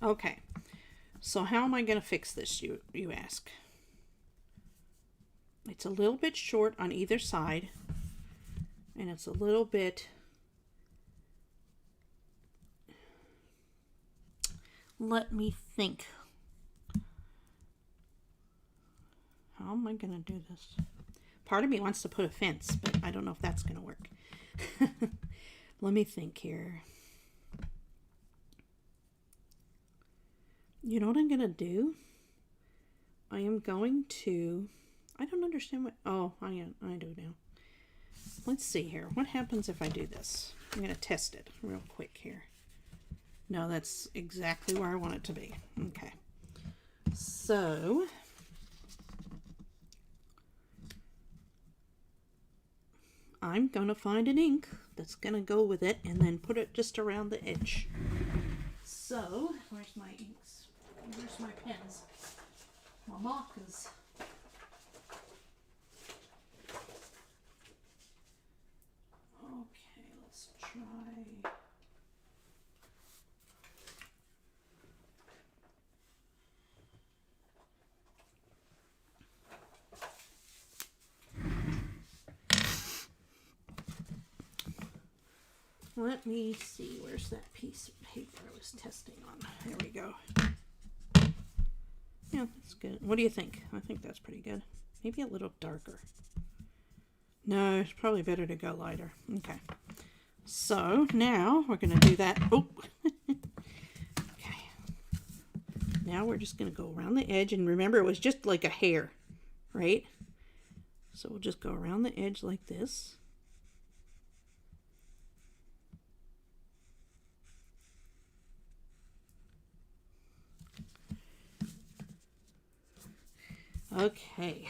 Okay, so how am I going to fix this, you ask? It's a little bit short on either side, and it's a little bit... Let me think. How am I going to do this? Part of me wants to put a fence, but I don't know if that's going to work. Let me think here. You know what I'm going to do? I am going to... I don't understand what... Oh, I do now. Let's see here. What happens if I do this? I'm going to test it real quick here. No, that's exactly where I want it to be. Okay. So... I'm going to find an ink that's going to go with it and then put it just around the edge. So, where's my inks? Where's my pens? My markers. Okay, let's try... Let me see, where's that piece of paper I was testing on? There we go. Yeah, that's good. What do you think? I think that's pretty good. Maybe a little darker. No, it's probably better to go lighter. Okay. So now we're going to do that. Oh, okay. Now we're just going to go around the edge. And remember, it was just like a hair, right? So we'll just go around the edge like this. Okay.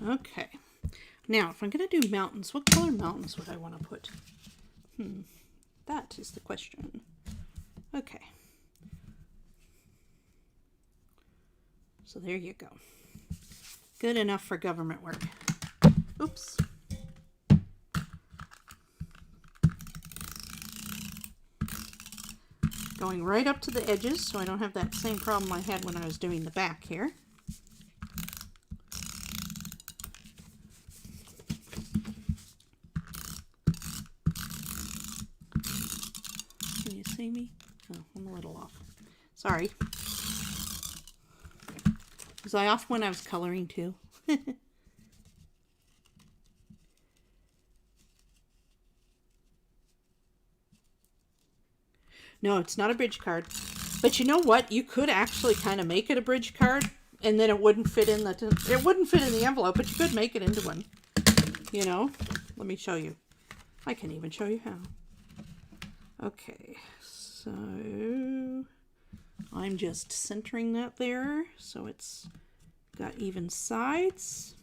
Okay. Now, if I'm going to do mountains, what color mountains would I want to put? That is the question. Okay. So there you go. Good enough for government work. Oops. Going right up to the edges so I don't have that same problem I had when I was doing the back here. Can you see me? Oh, I'm a little off. Sorry. Was I off when I was coloring too? No, it's not a bridge card. But you know what? You could actually kind of make it a bridge card, and then it wouldn't fit in the envelope, but you could make it into one. You know? Let me show you. I can even show you how. Okay, so I'm just centering that there so it's got even sides.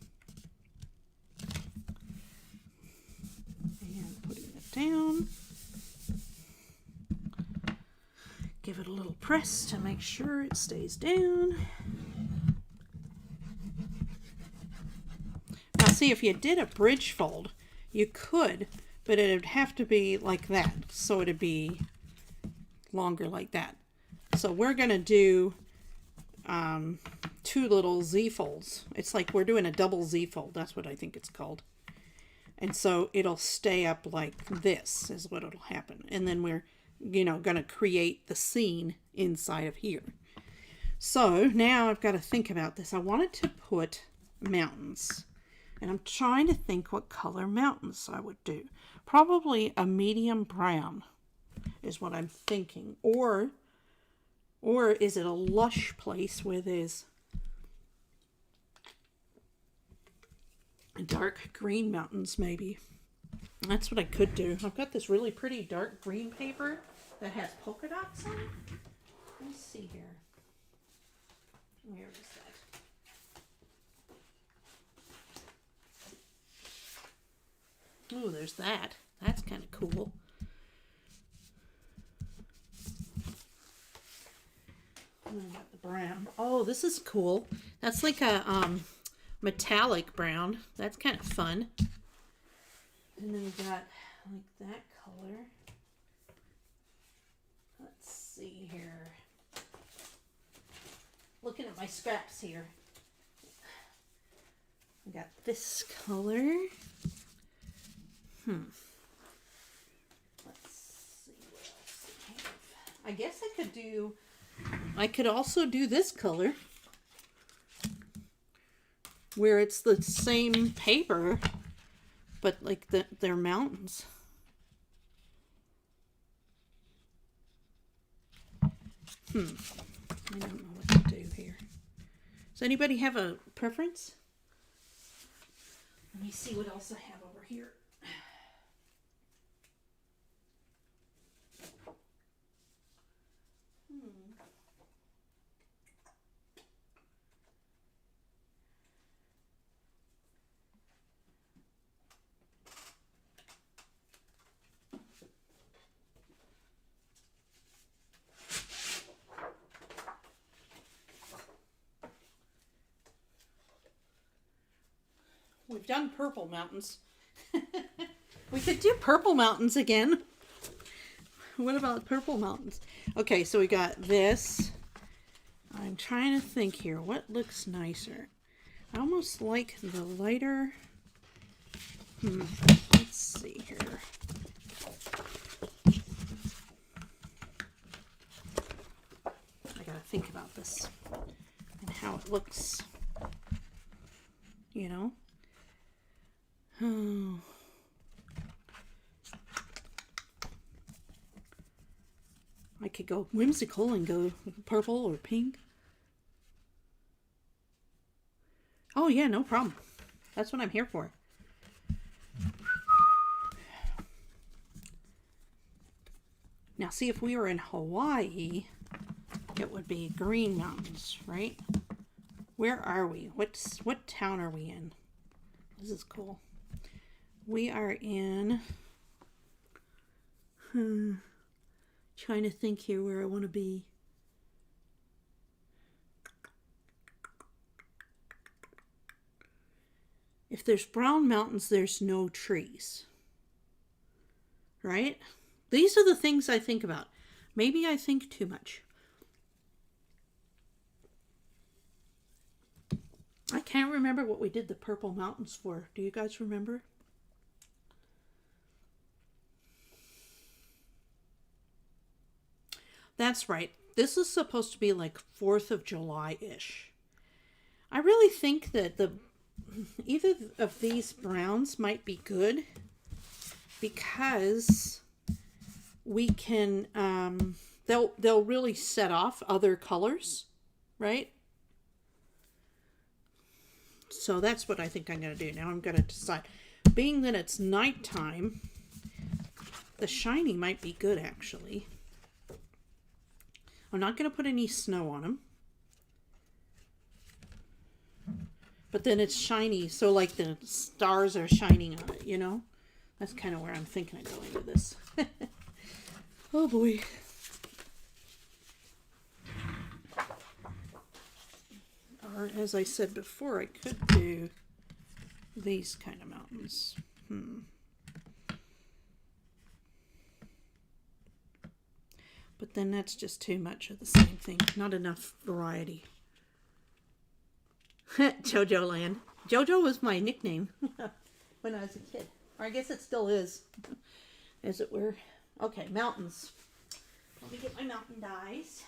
And putting it down. Give it a little press to make sure it stays down. Now see, if you did a bridge fold, you could, but it would have to be like that. So it'd be longer like that. So we're going to do 2 little Z folds. It's like we're doing a double Z fold. That's what I think it's called. And so it'll stay up like this is what it'll happen. And then we're going to create the scene inside of here. So now I've got to think about this. I wanted to put mountains, and I'm trying to think what color mountains I would do. Probably a medium brown is what I'm thinking. Or is it a lush place where there's dark green mountains maybe? That's what I could do. I've got this really pretty dark green paper that has polka dots on it. Let me see here. Where is that? Oh, there's that. That's kind of cool. And I got the brown. Oh, this is cool. That's like a metallic brown. That's kind of fun. And then we got like that color. Let's see here. Looking at my scraps here. I got this color. Let's see what else I have. I guess I could also do this color where it's the same paper, but like they're mountains. I don't know what to do here. Does anybody have a preference? Let me see what else I have over here. We've done purple mountains. We could do purple mountains again. What about purple mountains? Okay, so we got this. I'm trying to think here. What looks nicer? I almost like the lighter. Let's see here. I gotta think about this and how it looks. You know? Oh. I could go whimsical and go purple or pink. Oh yeah, no problem. That's what I'm here for. Now see, if we were in Hawaii, it would be green mountains, right? Where are we? What town are we in? This is cool. We are in, trying to think here where I want to be. If there's brown mountains, there's no trees. Right? These are the things I think about. Maybe I think too much. I can't remember what we did the purple mountains for. Do you guys remember? That's right. This is supposed to be like 4th of July-ish. I really think that either of these browns might be good because we can they'll really set off other colors, right? So that's what I think I'm going to do. Now I'm going to decide. Being that it's nighttime, the shiny might be good actually. I'm not going to put any snow on them. But then it's shiny, so like the stars are shining on it, you know? That's kind of where I'm thinking of going with this. Oh boy. Or as I said before, I could do these kind of mountains. But then that's just too much of the same thing. Not enough variety. Jojo Land. Jojo was my nickname when I was a kid. Or I guess it still is, as it were. Okay, mountains. Let me get my mountain dies.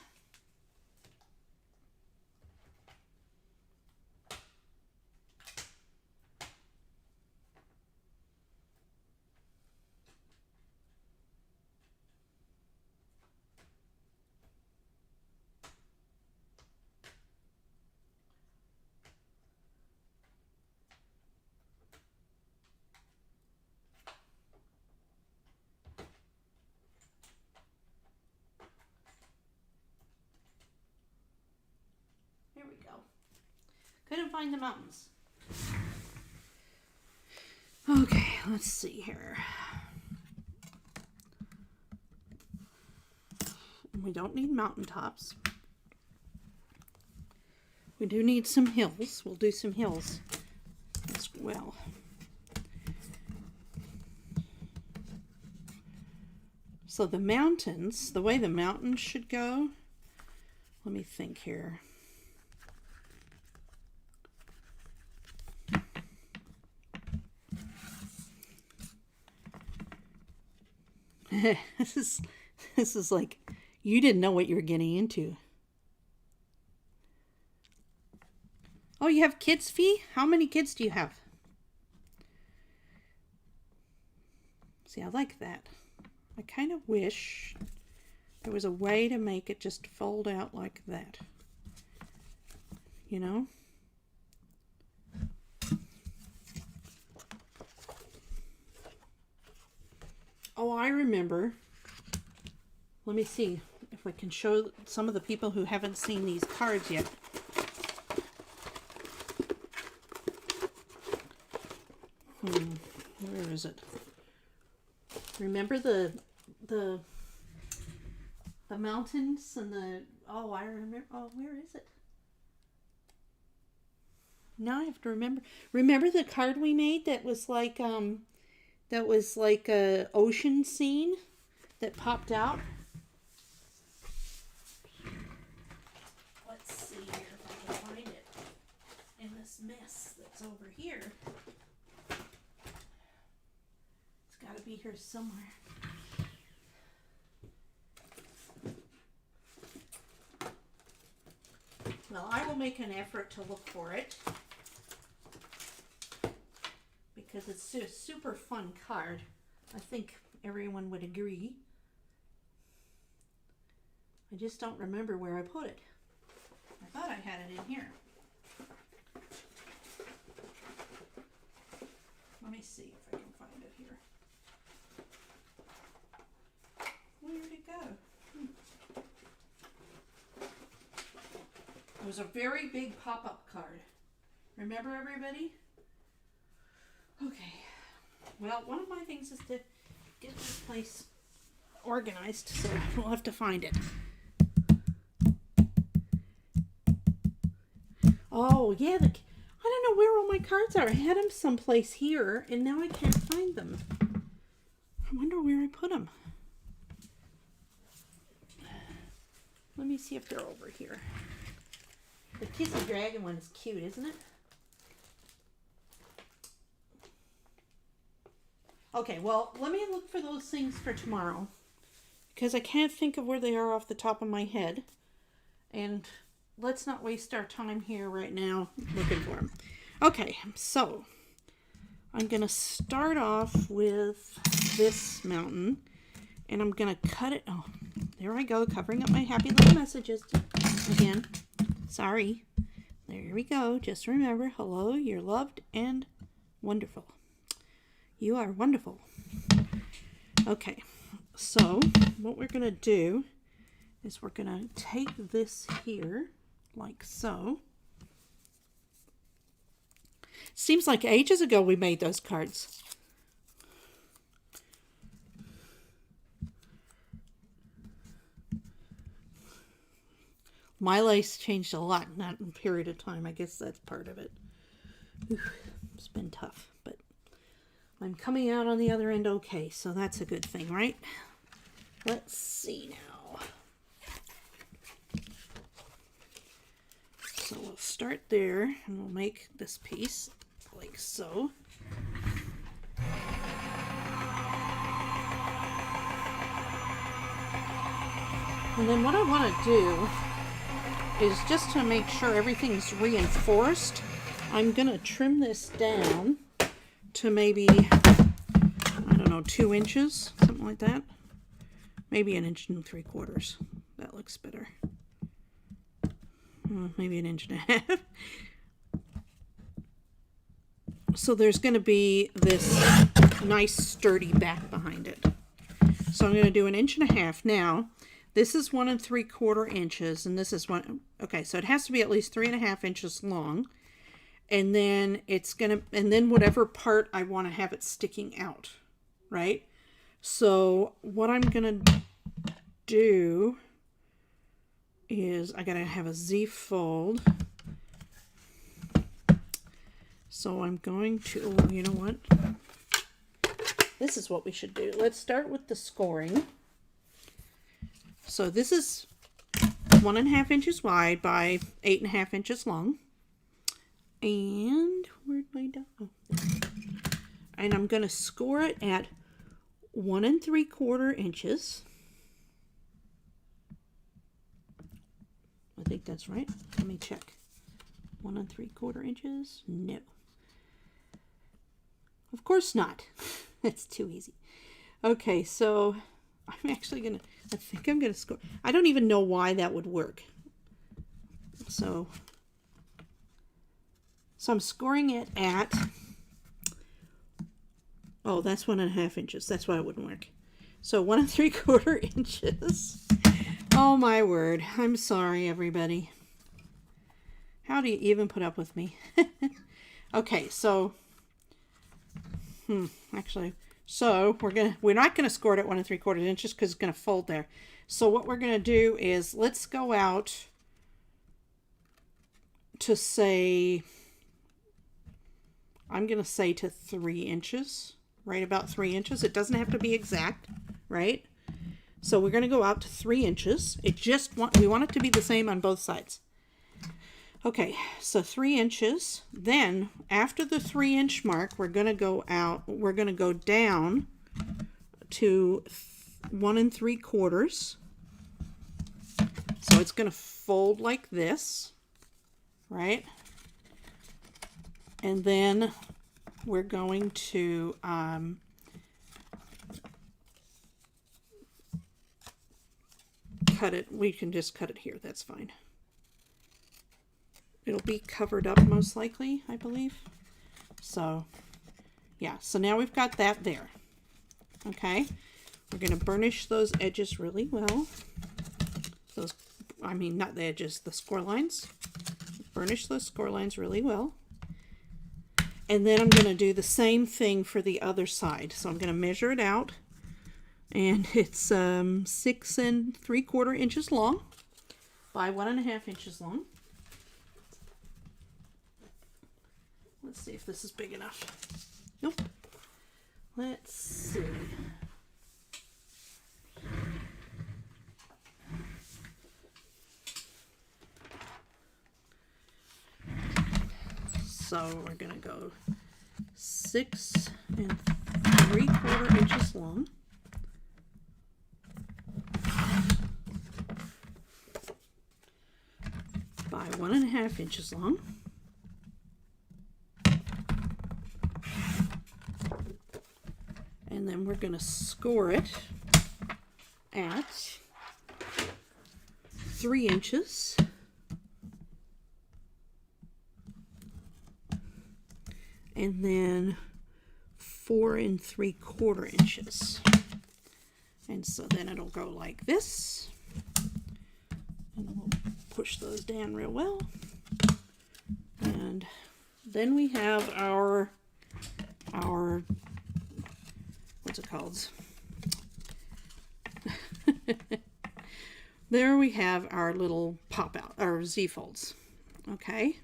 Here we go. Couldn't find the mountains. Okay, let's see here. We don't need mountaintops. We do need some hills. We'll do some hills as well. So the mountains, the way the mountains should go, let me think here. This is like you didn't know what you were getting into. Oh, you have kids, Fee? How many kids do you have? See, I like that. I kind of wish there was a way to make it just fold out like that. You know? Oh, I remember. Let me see if I can show some of the people who haven't seen these cards yet. Where is it? Remember the mountains and the, oh, I remember, oh, where is it? Now I have to remember. Remember the card we made that was like a ocean scene that popped out? Let's see here if I can find it in this mess that's over here. It's got to be here somewhere. Well, I will make an effort to look for it because it's a super fun card. I think everyone would agree. I just don't remember where I put it. I thought I had it in here. Let me see if I can find it here. Where'd it go? It was a very big pop-up card. Remember, everybody? Okay. Well, one of my things is to get this place organized, so we'll have to find it. Oh, yeah, I don't know where all my cards are. I had them someplace here, and now I can't find them. I wonder where I put them. Let me see if they're over here. The Kissy Dragon one is cute, isn't it? Okay, well, let me look for those things for tomorrow, because I can't think of where they are off the top of my head. And let's not waste our time here right now looking for them. Okay, so I'm going to start off with this mountain, and I'm going to cut it. Oh, there I go, covering up my happy little messages again. Sorry. There we go. Just remember, hello, you're loved and wonderful. You are wonderful. Okay, so what we're going to do is we're going to take this here, like so. Seems like ages ago we made those cards. My lace changed a lot in that period of time. I guess that's part of it. It's been tough, but I'm coming out on the other end okay, so that's a good thing, right? Let's see now. So we'll start there, and we'll make this piece like so. And then what I want to do is, just to make sure everything's reinforced, I'm going to trim this down to maybe, I don't know, 2 inches, something like that. Maybe 1 3/4 inches. That looks better. Maybe 1.5 inches. So there's going to be this nice sturdy back behind it. So I'm going to do 1.5 inches. Now, this is 1 3/4 inches, and this is 1. Okay, so it has to be at least 3.5 inches long. And then and then whatever part I want to have it sticking out, right? So what I'm going to do is I got to have a Z fold. So I'm going to, oh, you know what? This is what we should do. Let's start with the scoring. So this is 1.5 inches wide by 8.5 inches long. And where'd my dot? Oh. And I'm going to score it at 1 3/4 inches. I think that's right. Let me check. 1 3/4 inches? No. Of course not. It's too easy. Okay, so I'm actually going to, I think I'm going to score. I don't even know why that would work. So I'm scoring it at, oh, that's 1.5 inches. That's why it wouldn't work. So 1 3/4 inches. Oh my word. I'm sorry, everybody. How do you even put up with me? Okay, so, actually, so we're not going to score it at 1 3/4 inches because it's going to fold there. So what we're going to do is, let's go out to say, I'm going to say to 3 inches, right about 3 inches. It doesn't have to be exact, right? So we're going to go out to 3 inches. We want it to be the same on both sides. Okay, so 3 inches. Then after the 3-inch mark, we're going to go down to 1 3/4. So it's going to fold like this, right? And then we're going to cut it. We can just cut it here. That's fine. It'll be covered up most likely, I believe. So, yeah. So now we've got that there. Okay. We're going to burnish those edges really well. Not the edges, the score lines. Burnish those score lines really well. And then I'm going to do the same thing for the other side. So I'm going to measure it out. And it's 6 3/4 inches long by 1.5 inches long. Let's see if this is big enough. Nope. Let's see. So we're going to go 6 3/4 inches long. By 1.5 inches long. And then we're going to score it at 3 inches. And then 4 3/4 inches. And so then it'll go like this. And we'll push those down real well. And then we have our what's it called? There we have our little pop out, our Z folds. Okay.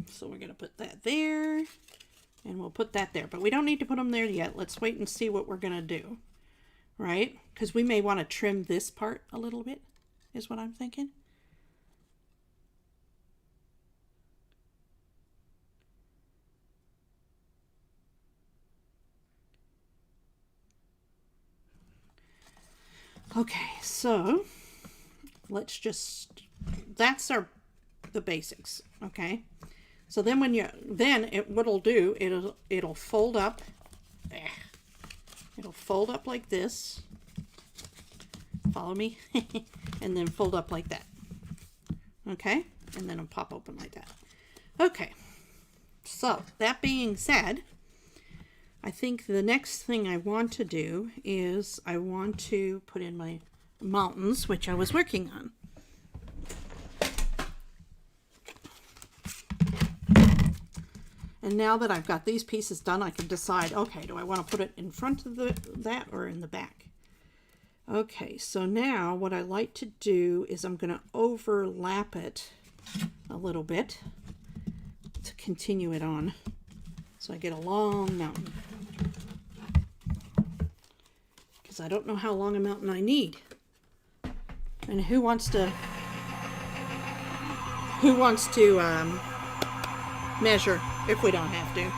So we're going to put that there, and we'll put that there. But we don't need to put them there yet. Let's wait and see what we're going to do, right? Because we may want to trim this part a little bit, is what I'm thinking. Okay, so let's just, that's the basics, okay? So then what'll do, it'll fold up. It'll fold up like this. Follow me? And then fold up like that. Okay? And then it'll pop open like that. Okay. So, that being said, I think the next thing I want to do is I want to put in my mountains, which I was working on. And now that I've got these pieces done, I can decide, okay, do I want to put it in front of that or in the back? Okay, so now what I like to do is I'm going to overlap it a little bit to continue it on. So I get a long mountain. Because I don't know how long a mountain I need. And who wants to measure if we don't have to?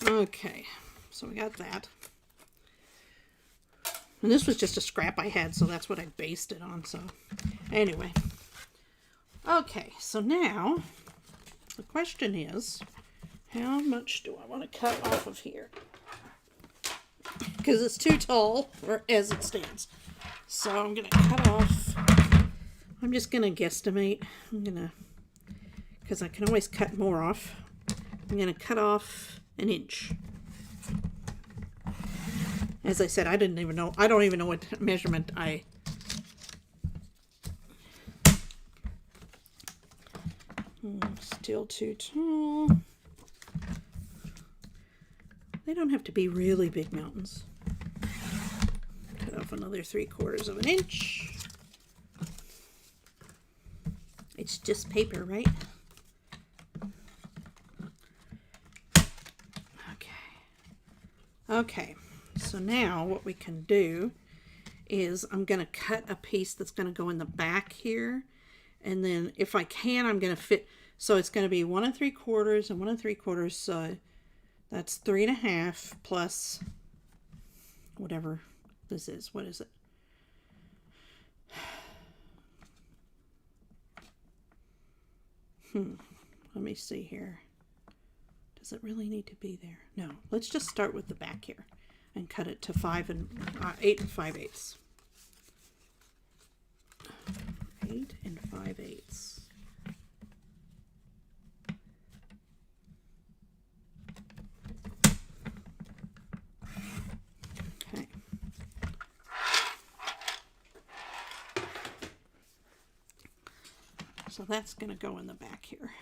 Okay, so we got that. And this was just a scrap I had, so that's what I based it on. So anyway. Okay, so now the question is, how much do I want to cut off of here? Because it's too tall as it stands. So I'm going to cut off, I'm just going to guesstimate. Because I can always cut more off. I'm going to cut off an inch. As I said, I don't even know what measurement still too tall. They don't have to be really big mountains. Cut off another 3/4 of an inch. It's just paper, right? Okay, so now what we can do is I'm going to cut a piece that's going to go in the back here. And then if I can, I'm going to fit, so it's going to be 1 3/4 and 1 3/4. So that's 3.5 plus whatever this is. What is it? Let me see here. Does it really need to be there? No. Let's just start with the back here and cut it to 8 5/8. 8 and So that's going to go in the back here.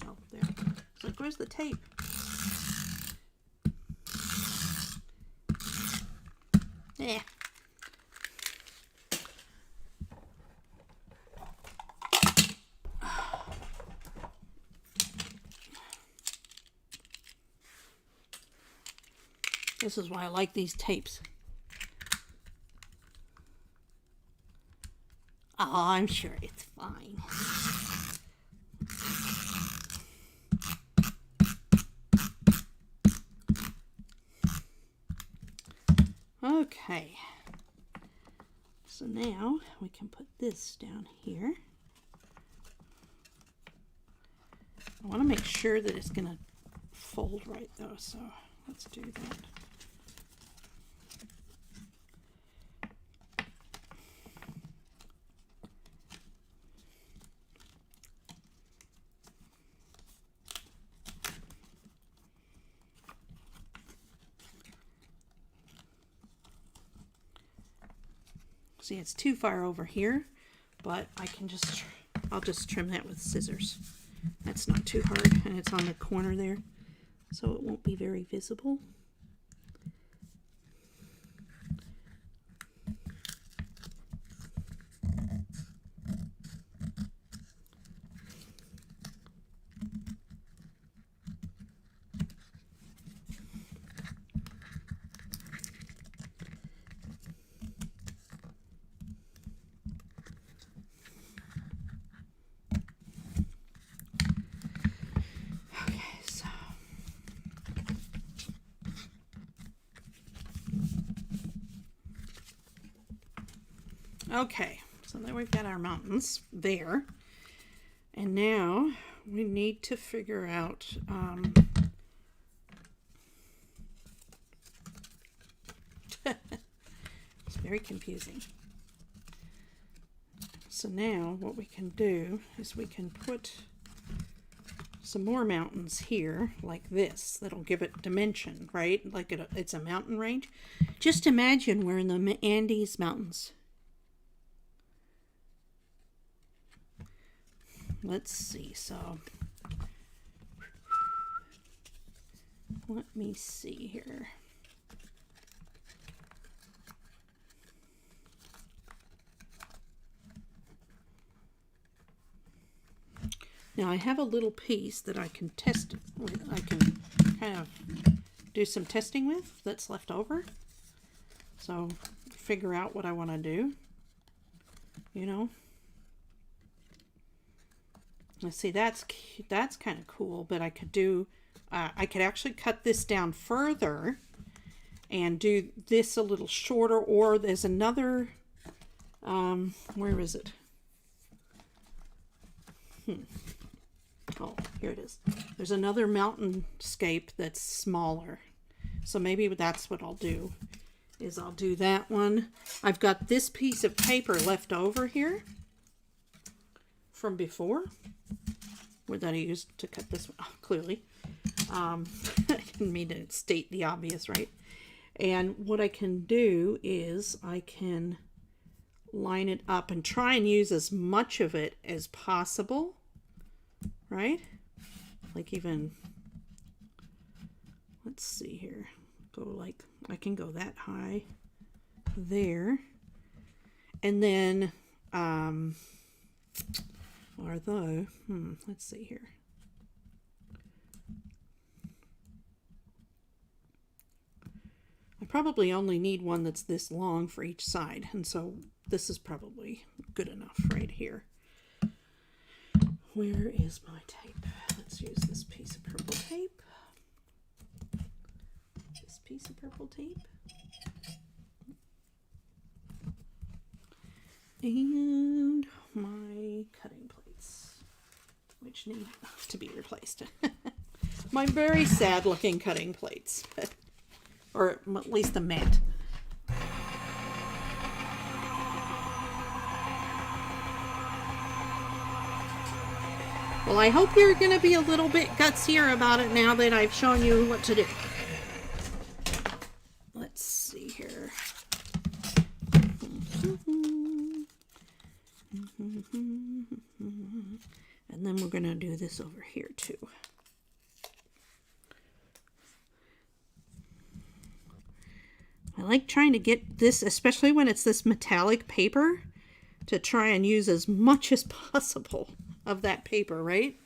Oh, there. So where's the tape? Yeah. This is why I like these tapes. Oh, I'm sure it's fine. Okay. So now we can put this down here. I want to make sure that it's going to fold right though, so let's do that. See, it's too far over here, but I'll just trim that with scissors. That's not too hard, and it's on the corner there, so it won't be very visible. Okay, so then we've got our mountains there, and now we need to figure out it's very confusing. So now what we can do is we can put some more mountains here like this. That'll give it dimension, right? Like it's a mountain range. Just imagine we're in the Andes Mountains. Let's see, so let me see here. Now I have a little piece that I can test with. I can kind of do some testing with that's left over. So figure out what I want to do, you know. Let's see, that's kind of cool, but I could do, I could actually cut this down further and do this a little shorter, or there's another, where is it? Oh, here it is. There's another mountainscape that's smaller. So maybe that's what I'll do, is I'll do that one. I've got this piece of paper left over here from before, that I used to cut this one. Oh, clearly. I didn't mean to state the obvious, right? And what I can do is I can line it up and try and use as much of it as possible, right? Like even, let's see here, go like, I can go that high there. And then, although, let's see here. I probably only need one that's this long for each side, and so this is probably good enough right here. Where is my tape? Let's use this piece of purple tape. This piece of purple tape. And my cutting plates, which need to be replaced. My very sad looking cutting plates, or at least the mat. Well, I hope you're going to be a little bit gutsier about it now that I've shown you what to do. then we're going to do this over here too. I like trying to get this, especially when it's this metallic paper, to try and use as much as possible of that paper, right?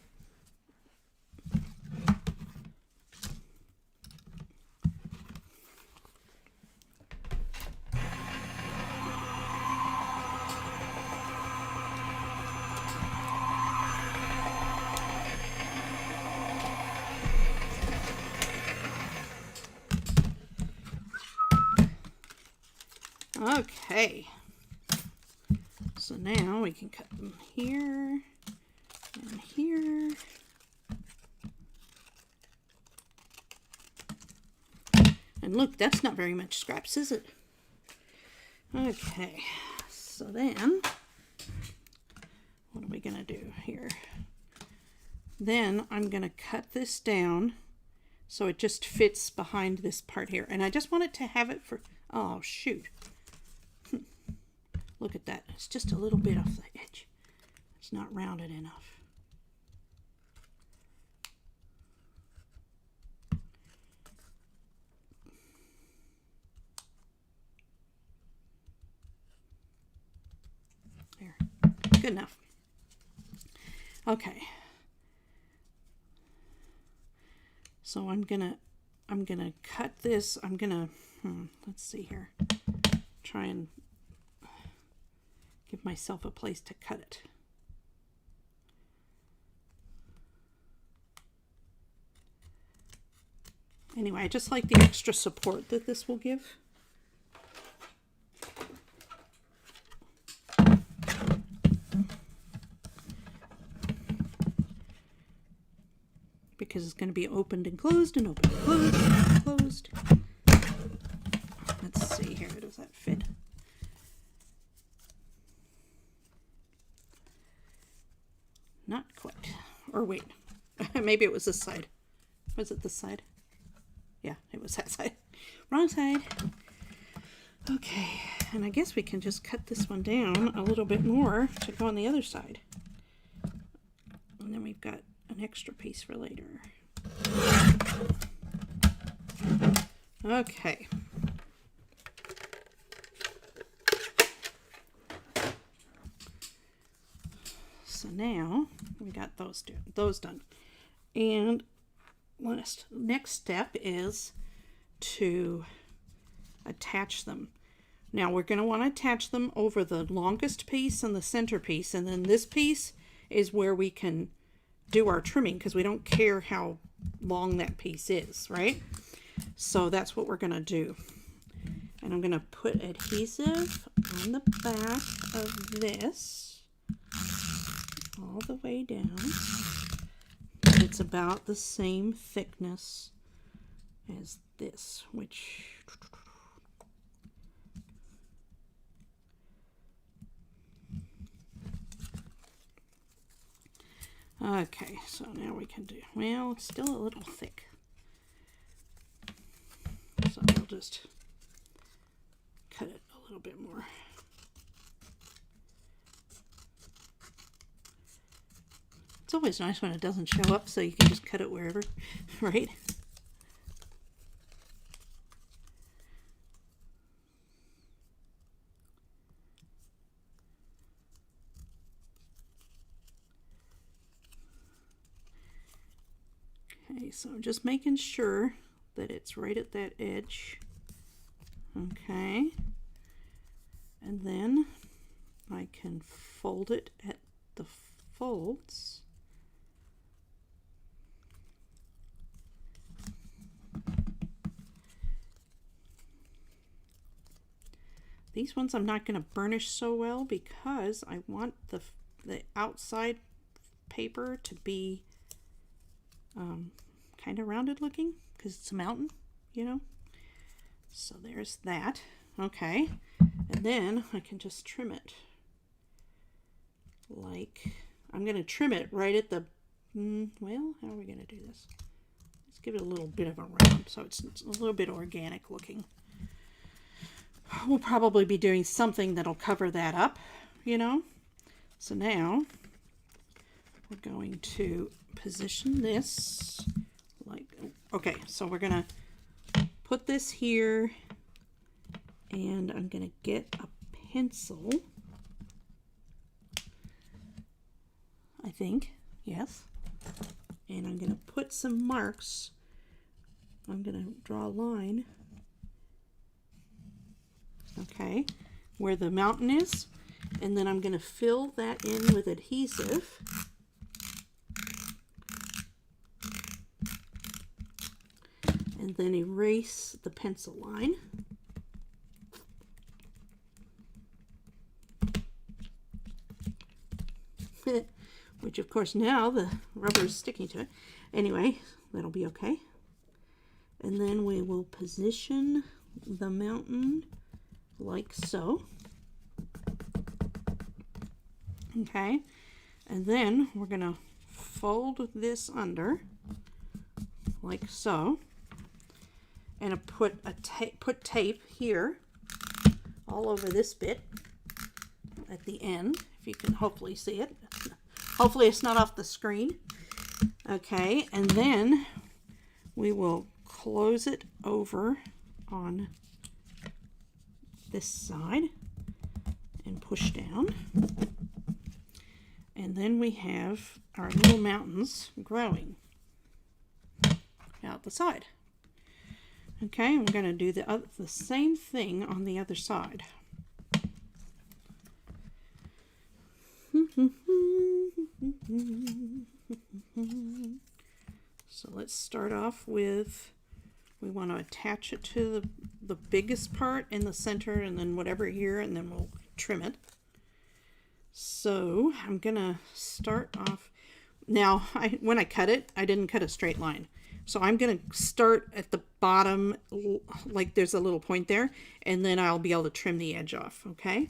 Okay, so now we can cut them here and here. And look, that's not very much scraps, is it? Okay, so then what are we gonna do here? Then I'm gonna cut this down so it just fits behind this part here. And I just want it to have it for, oh shoot. Look at that. It's just a little bit off the edge. It's not rounded enough. There. Good enough. Okay. So I'm gonna cut this. I'm gonna let's see here. Try and give myself a place to cut it. Anyway, I just like the extra support that this will give. Because it's going to be opened and closed and opened and closed and closed. Let's see here, does that fit? Not quite. Or wait, maybe it was this side. Was it this side? Yeah, it was that side. Wrong side. Okay, and I guess we can just cut this one down a little bit more to go on the other side. And then we've got an extra piece for later. Okay. So now we got those done. And next step is to attach them. Now we're going to want to attach them over the longest piece and the center piece, and then this piece is where we can do our trimming because we don't care how long that piece is, right? So that's what we're going to do. And I'm going to put adhesive on the back of this all the way down. It's about the same thickness as this, which okay, so now we can do, well, it's still a little thick. So we'll just cut it a little bit more. It's always nice when it doesn't show up so you can just cut it wherever, right? Okay, so I'm just making sure that it's right at that edge. Okay. And then I can fold it at the folds. These ones I'm not going to burnish so well because I want the outside paper to be kind of rounded looking because it's a mountain, you know. So there's that. Okay, and then I can just trim it. Like, I'm going to trim it right at the, well, how are we going to do this? Let's give it a little bit of a round so it's a little bit organic looking. We'll probably be doing something that'll cover that up, you know. So now we're going to position this like, okay, so we're gonna put this here, and I'm gonna get a pencil, I think, yes, and I'm gonna put some marks. I'm gonna draw a line, okay, where the mountain is, and then I'm gonna fill that in with adhesive. And then erase the pencil line. Which of course now the rubber is sticking to it. Anyway, that'll be okay. And then we will position the mountain like so. Okay, and then we're gonna fold this under like so, and put tape here all over this bit at the end, if you can hopefully see it. Hopefully it's not off the screen. Okay, and then we will close it over on this side and push down. And then we have our little mountains growing out the side. Okay, we're going to do the same thing on the other side. So let's start off with, we want to attach it to the biggest part in the center, and then whatever here, and then we'll trim it. So I'm gonna start off now. When I cut it, I didn't cut a straight line, so I'm gonna start at the bottom, like there's a little point there, and then I'll be able to trim the edge off. Okay,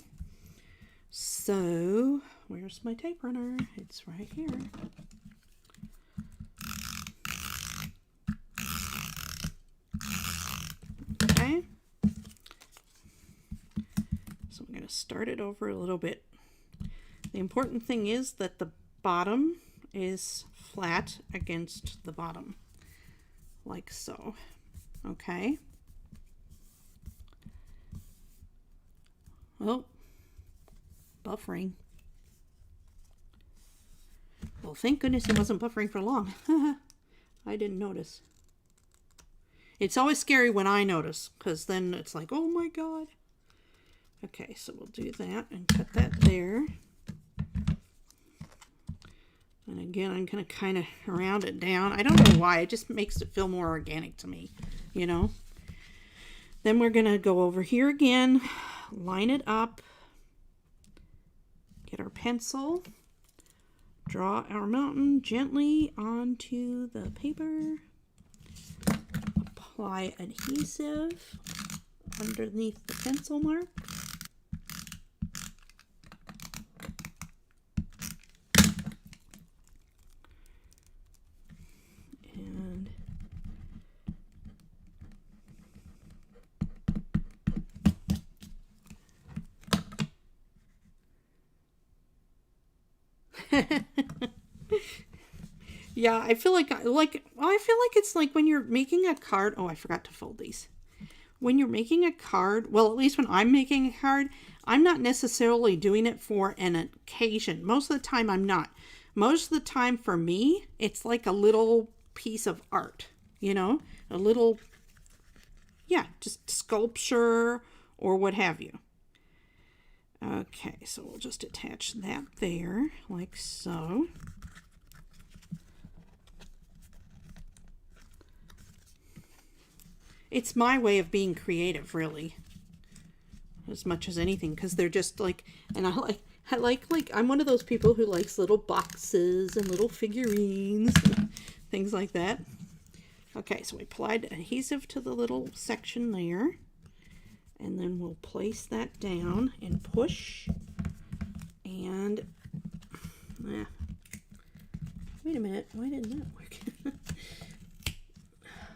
so where's my tape runner? It's right here. Okay, so I'm gonna start it over a little bit. The important thing is that the bottom is flat against the bottom, like so. Okay. Oh, buffering. Well, thank goodness it wasn't buffering for long. I didn't notice. It's always scary when I notice, because then it's like, oh my God. Okay, so we'll do that and cut that there. And again, I'm going to kind of round it down. I don't know why. It just makes it feel more organic to me, you know. Then we're going to go over here again, line it up, get our pencil, draw our mountain gently onto the paper, apply adhesive underneath the pencil mark. Yeah, I feel like it's like when you're making a card. Oh, I forgot to fold these. When you're making a card, well, at least when I'm making a card, I'm not necessarily doing it for an occasion. Most of the time I'm not. Most of the time for me, it's like a little piece of art, you know, a little, yeah, just sculpture or what have you. Okay, so we'll just attach that there, like so. It's my way of being creative, really, as much as anything, because they're just like, and I like, I'm one of those people who likes little boxes and little figurines and things like that. Okay, so we applied adhesive to the little section there. And then we'll place that down and push. And, wait a minute, why didn't that work?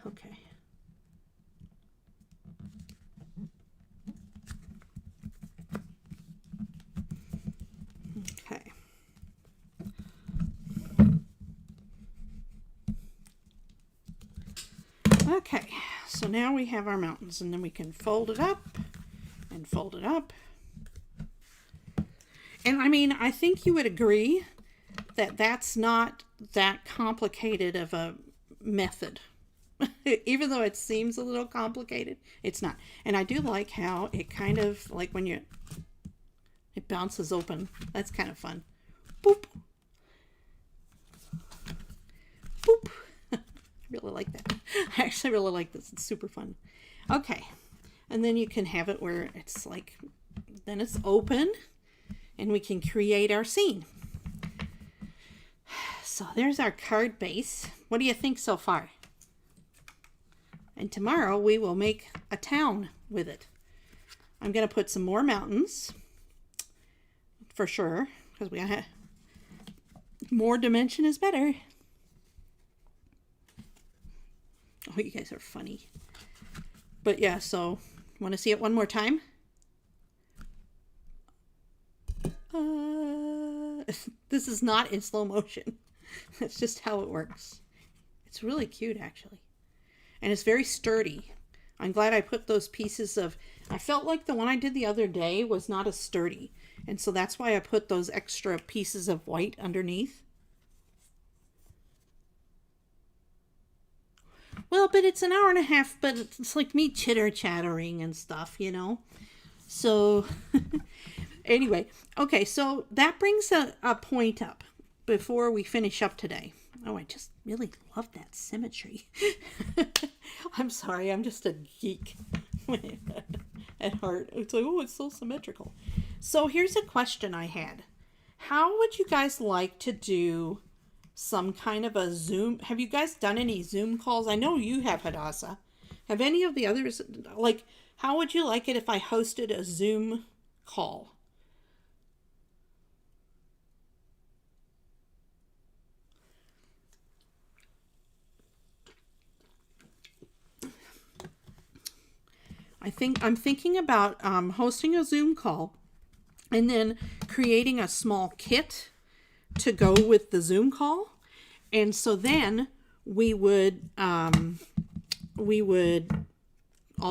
Okay. Okay. Okay, so now we have our mountains, and then we can fold it up and fold it up. And I mean, I think you would agree that that's not that complicated of a method. Even though it seems a little complicated, it's not. And I do like how it kind of, like when it bounces open. That's kind of fun. Boop. Boop. I really like that. I actually really like this. It's super fun. Okay. And then you can have it where it's like, then it's open and we can create our scene. So there's our card base. What do you think so far? And tomorrow we will make a town with it. I'm going to put some more mountains for sure, because we have more dimension is better. Oh, you guys are funny. But yeah, so want to see it one more time? This is not in slow motion. That's just how it works. It's really cute, actually. And it's very sturdy. I'm glad I put those pieces of... I felt like the one I did the other day was not as sturdy. And so that's why I put those extra pieces of white underneath. Well, but it's an hour and a half, but it's like me chitter-chattering and stuff, you know? So, anyway. Okay, so that brings a point up before we finish up today. Oh, I just really love that symmetry. I'm sorry, I'm just a geek at heart. It's like, oh, it's so symmetrical. So here's a question I had. How would you guys like to do some kind of a Zoom? Have you guys done any Zoom calls? I know you have, Hadassah. Have any of the others, like, how would you like it if I hosted a Zoom call? I'm thinking about hosting a Zoom call and then creating a small kit to go with the Zoom call. And so then we would all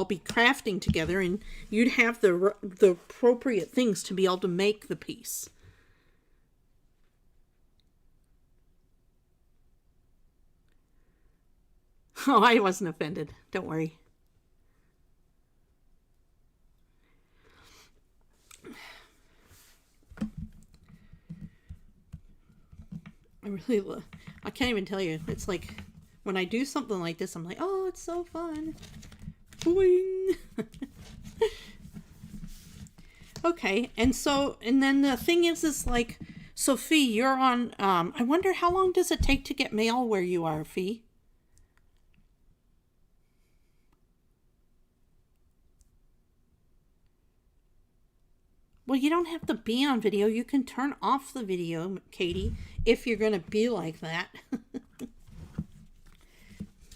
be crafting together, and you'd have the appropriate things to be able to make the piece. Oh, I wasn't offended. Don't worry. I can't even tell you. It's like when I do something like this, I'm like, oh, it's so fun. Boing. Okay, and then the thing is like, Sophie, you're on, I wonder how long does it take to get mail where you are, Fee? Well, you don't have to be on video. You can turn off the video, Katie, if you're going to be like that.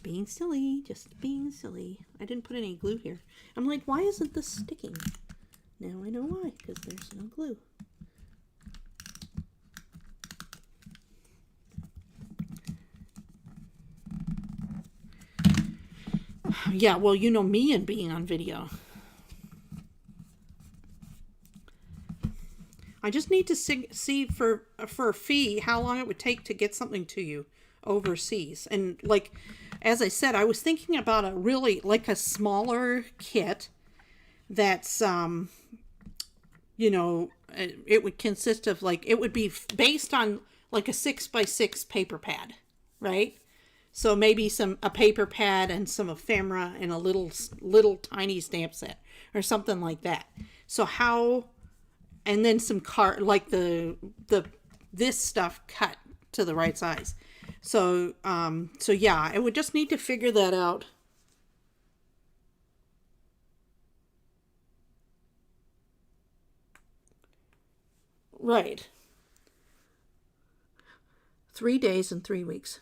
Being silly, just being silly. I didn't put any glue here. I'm like, why isn't this sticking? Now I know why, because there's no glue. Yeah, well, you know me and being on video. I just need to see for a fee how long it would take to get something to you overseas. And like, as I said, I was thinking about a really, like a smaller kit that's, you know, it would consist of like, it would be based on like a 6x6 paper pad, right? So maybe a paper pad and some ephemera and a little tiny stamp set or something like that. So and then some like this stuff cut to the right size. So yeah, I would just need to figure that out. Right. 3 days and 3 weeks.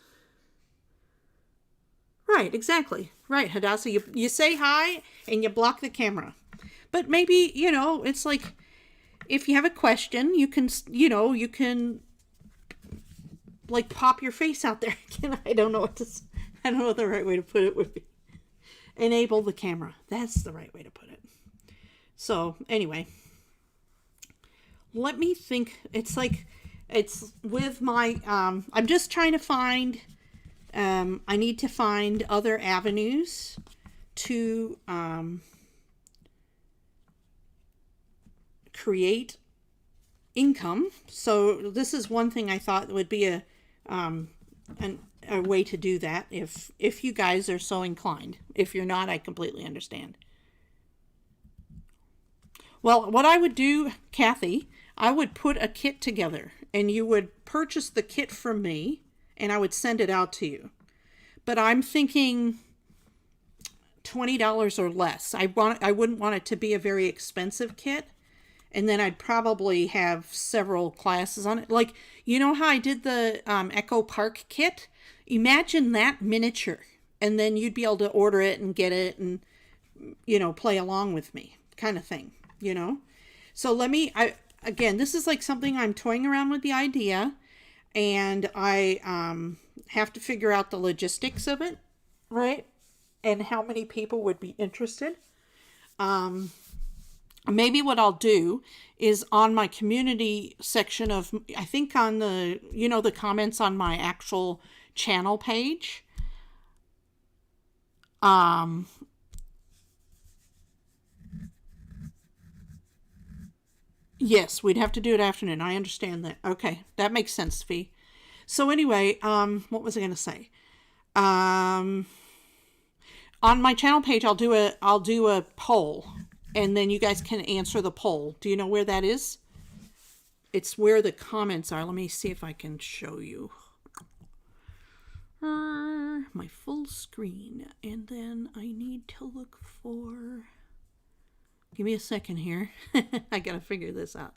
Right, exactly. Right, Hadassah, you say hi and you block the camera. But maybe, you know, it's like, if you have a question, you can like pop your face out there. I don't know what the right way to put it would be. enable the camera. That's the right way to put it. So anyway, let me think. It's like, it's with my, I'm just trying to find, I need to find other avenues to create income. So this is one thing I thought would be a way to do that if you guys are so inclined. If you're not, I completely understand. Well, what I would do, Kathy, I would put a kit together and you would purchase the kit from me and I would send it out to you. But I'm thinking $20 or less. I wouldn't want it to be a very expensive kit. And then I'd probably have several classes on it. Like, you know how I did the Echo Park kit? Imagine that miniature. And then you'd be able to order it and get it and, play along with me kind of thing, So again, this is like something I'm toying around with the idea. And I have to figure out the logistics of it, right? And how many people would be interested. Maybe what I'll do is on my community section of, I think on the, the comments on my actual channel page. Yes, we'd have to do it afternoon. I understand that. Okay, that makes sense, Fee. So anyway, what was I going to say? On my channel page, I'll do a poll. And then you guys can answer the poll. Do you know where that is? It's where the comments are. Let me see if I can show you. My full screen. And then I need to look for... Give me a second here. I gotta figure this out.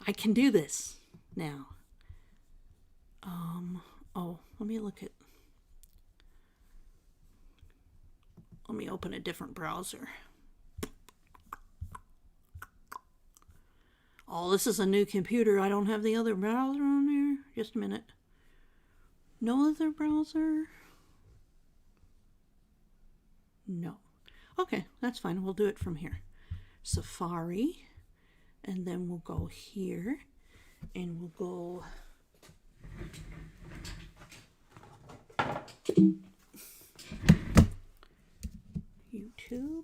I can do this now. Let me look at... Let me open a different browser. Oh, this is a new computer. I don't have the other browser on there. Just a minute. No other browser? No. Okay, that's fine. We'll do it from here. Safari. And then we'll go here. And we'll go... YouTube.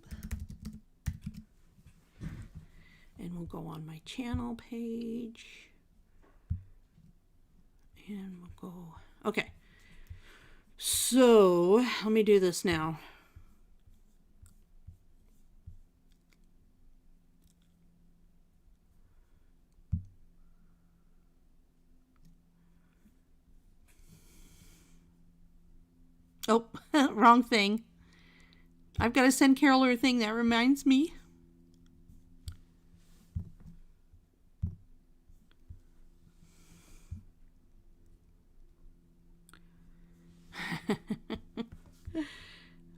And we'll go on my channel page. And we'll go... Okay. So, let me do this now. Oh, wrong thing. I've got to send Carol her thing. That reminds me.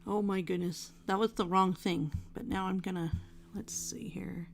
Oh my goodness. That was the wrong thing. But now I'm gonna... Let's see here.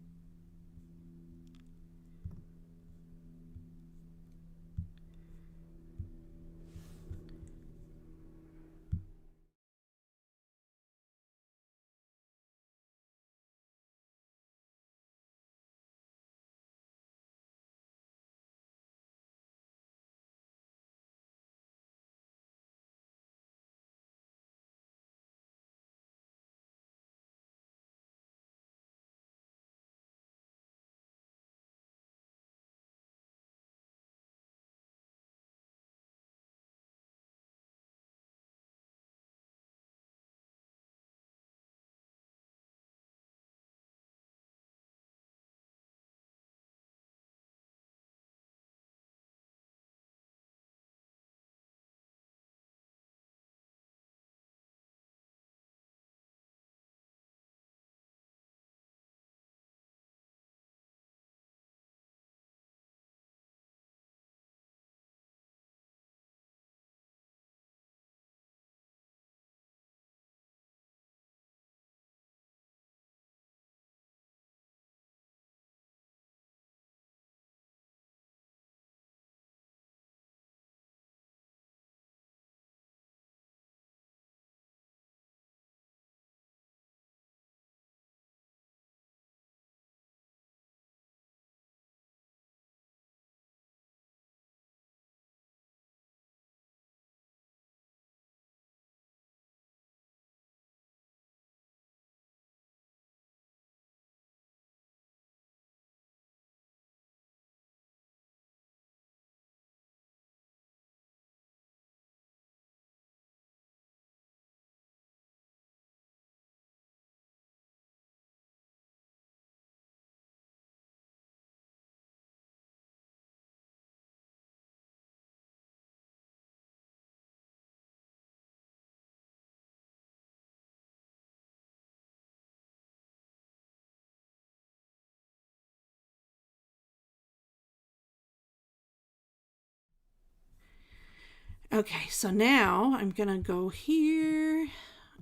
Okay, so now I'm going to go here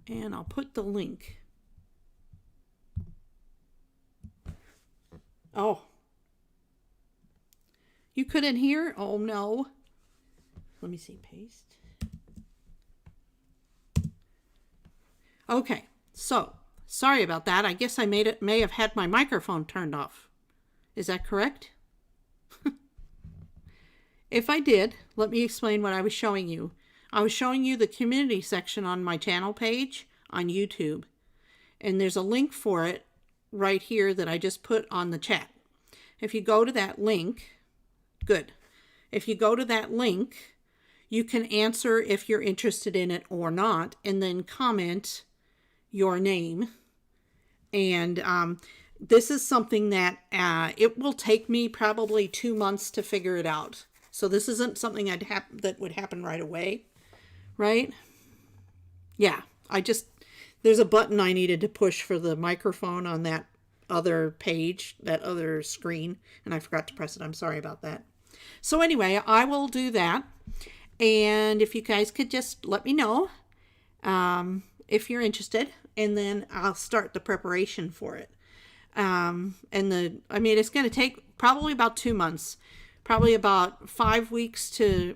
and I'll put the link. Oh. You couldn't hear? Oh no. Let me see, paste. Okay, so sorry about that. I guess I may have had my microphone turned off. Is that correct? If I did, let me explain what I was showing you. I was showing you the community section on my channel page on YouTube. And there's a link for it right here that I just put on the chat. If you go to that link, good. If you go to that link, you can answer if you're interested in it or not, and then comment your name. And this is something that it will take me probably 2 months to figure it out. So this isn't something that would happen right away, right? Yeah, there's a button I needed to push for the microphone on that other page, that other screen, and I forgot to press it. I'm sorry about that. So anyway, I will do that. And if you guys could just let me know if you're interested, and then I'll start the preparation for it. It's going to take probably about 2 months, probably about 5 weeks to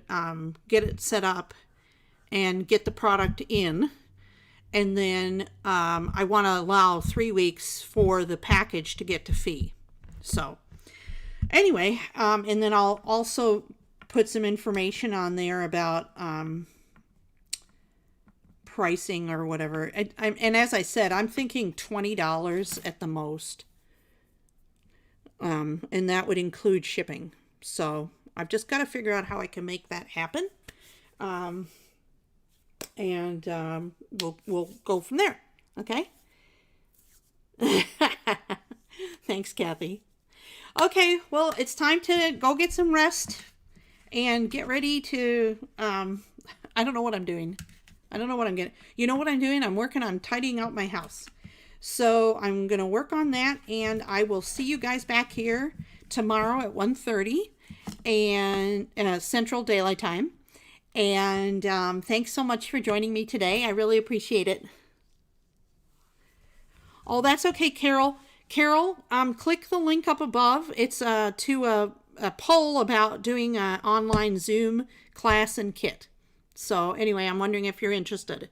get it set up and get the product in. And then I want to allow 3 weeks for the package to get to fee. So anyway, and then I'll also put some information on there about pricing or whatever. And as I said, I'm thinking $20 at the most. And that would include shipping. So I've just got to figure out how I can make that happen. We'll go from there. Okay? Thanks, Kathy. Okay, well, it's time to go get some rest and get ready to, I don't know what I'm doing. I don't know what I'm getting. You know what I'm doing? I'm working on tidying out my house. So I'm going to work on that, and I will see you guys back here tomorrow at 1:30 and Central Daylight Time. And thanks so much for joining me today. I really appreciate it. Oh, that's okay, Carol. Carol, click the link up above. It's to a poll about doing an online Zoom class and kit. So anyway, I'm wondering if you're interested.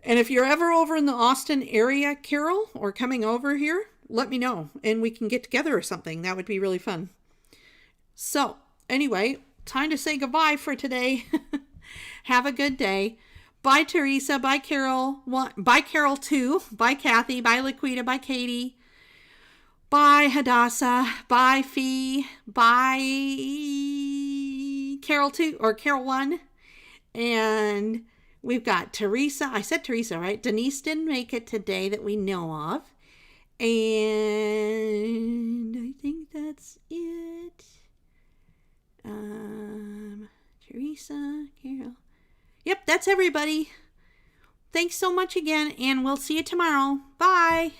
And if you're ever over in the Austin area, Carol, or coming over here, let me know and we can get together or something. That would be really fun. So anyway, time to say goodbye for today. Have a good day. Bye, Teresa. Bye, Carol. Bye, Carol 2. Bye, Kathy. Bye, Laquita. Bye, Katie. Bye, Hadassah. Bye, Fee. Bye, Carol 2 or Carol 1. And we've got Teresa. I said Teresa, right? Denise didn't make it today that we know of. And I think that's it. Teresa, Carol. Yep, that's everybody. Thanks so much again, and we'll see you tomorrow. Bye.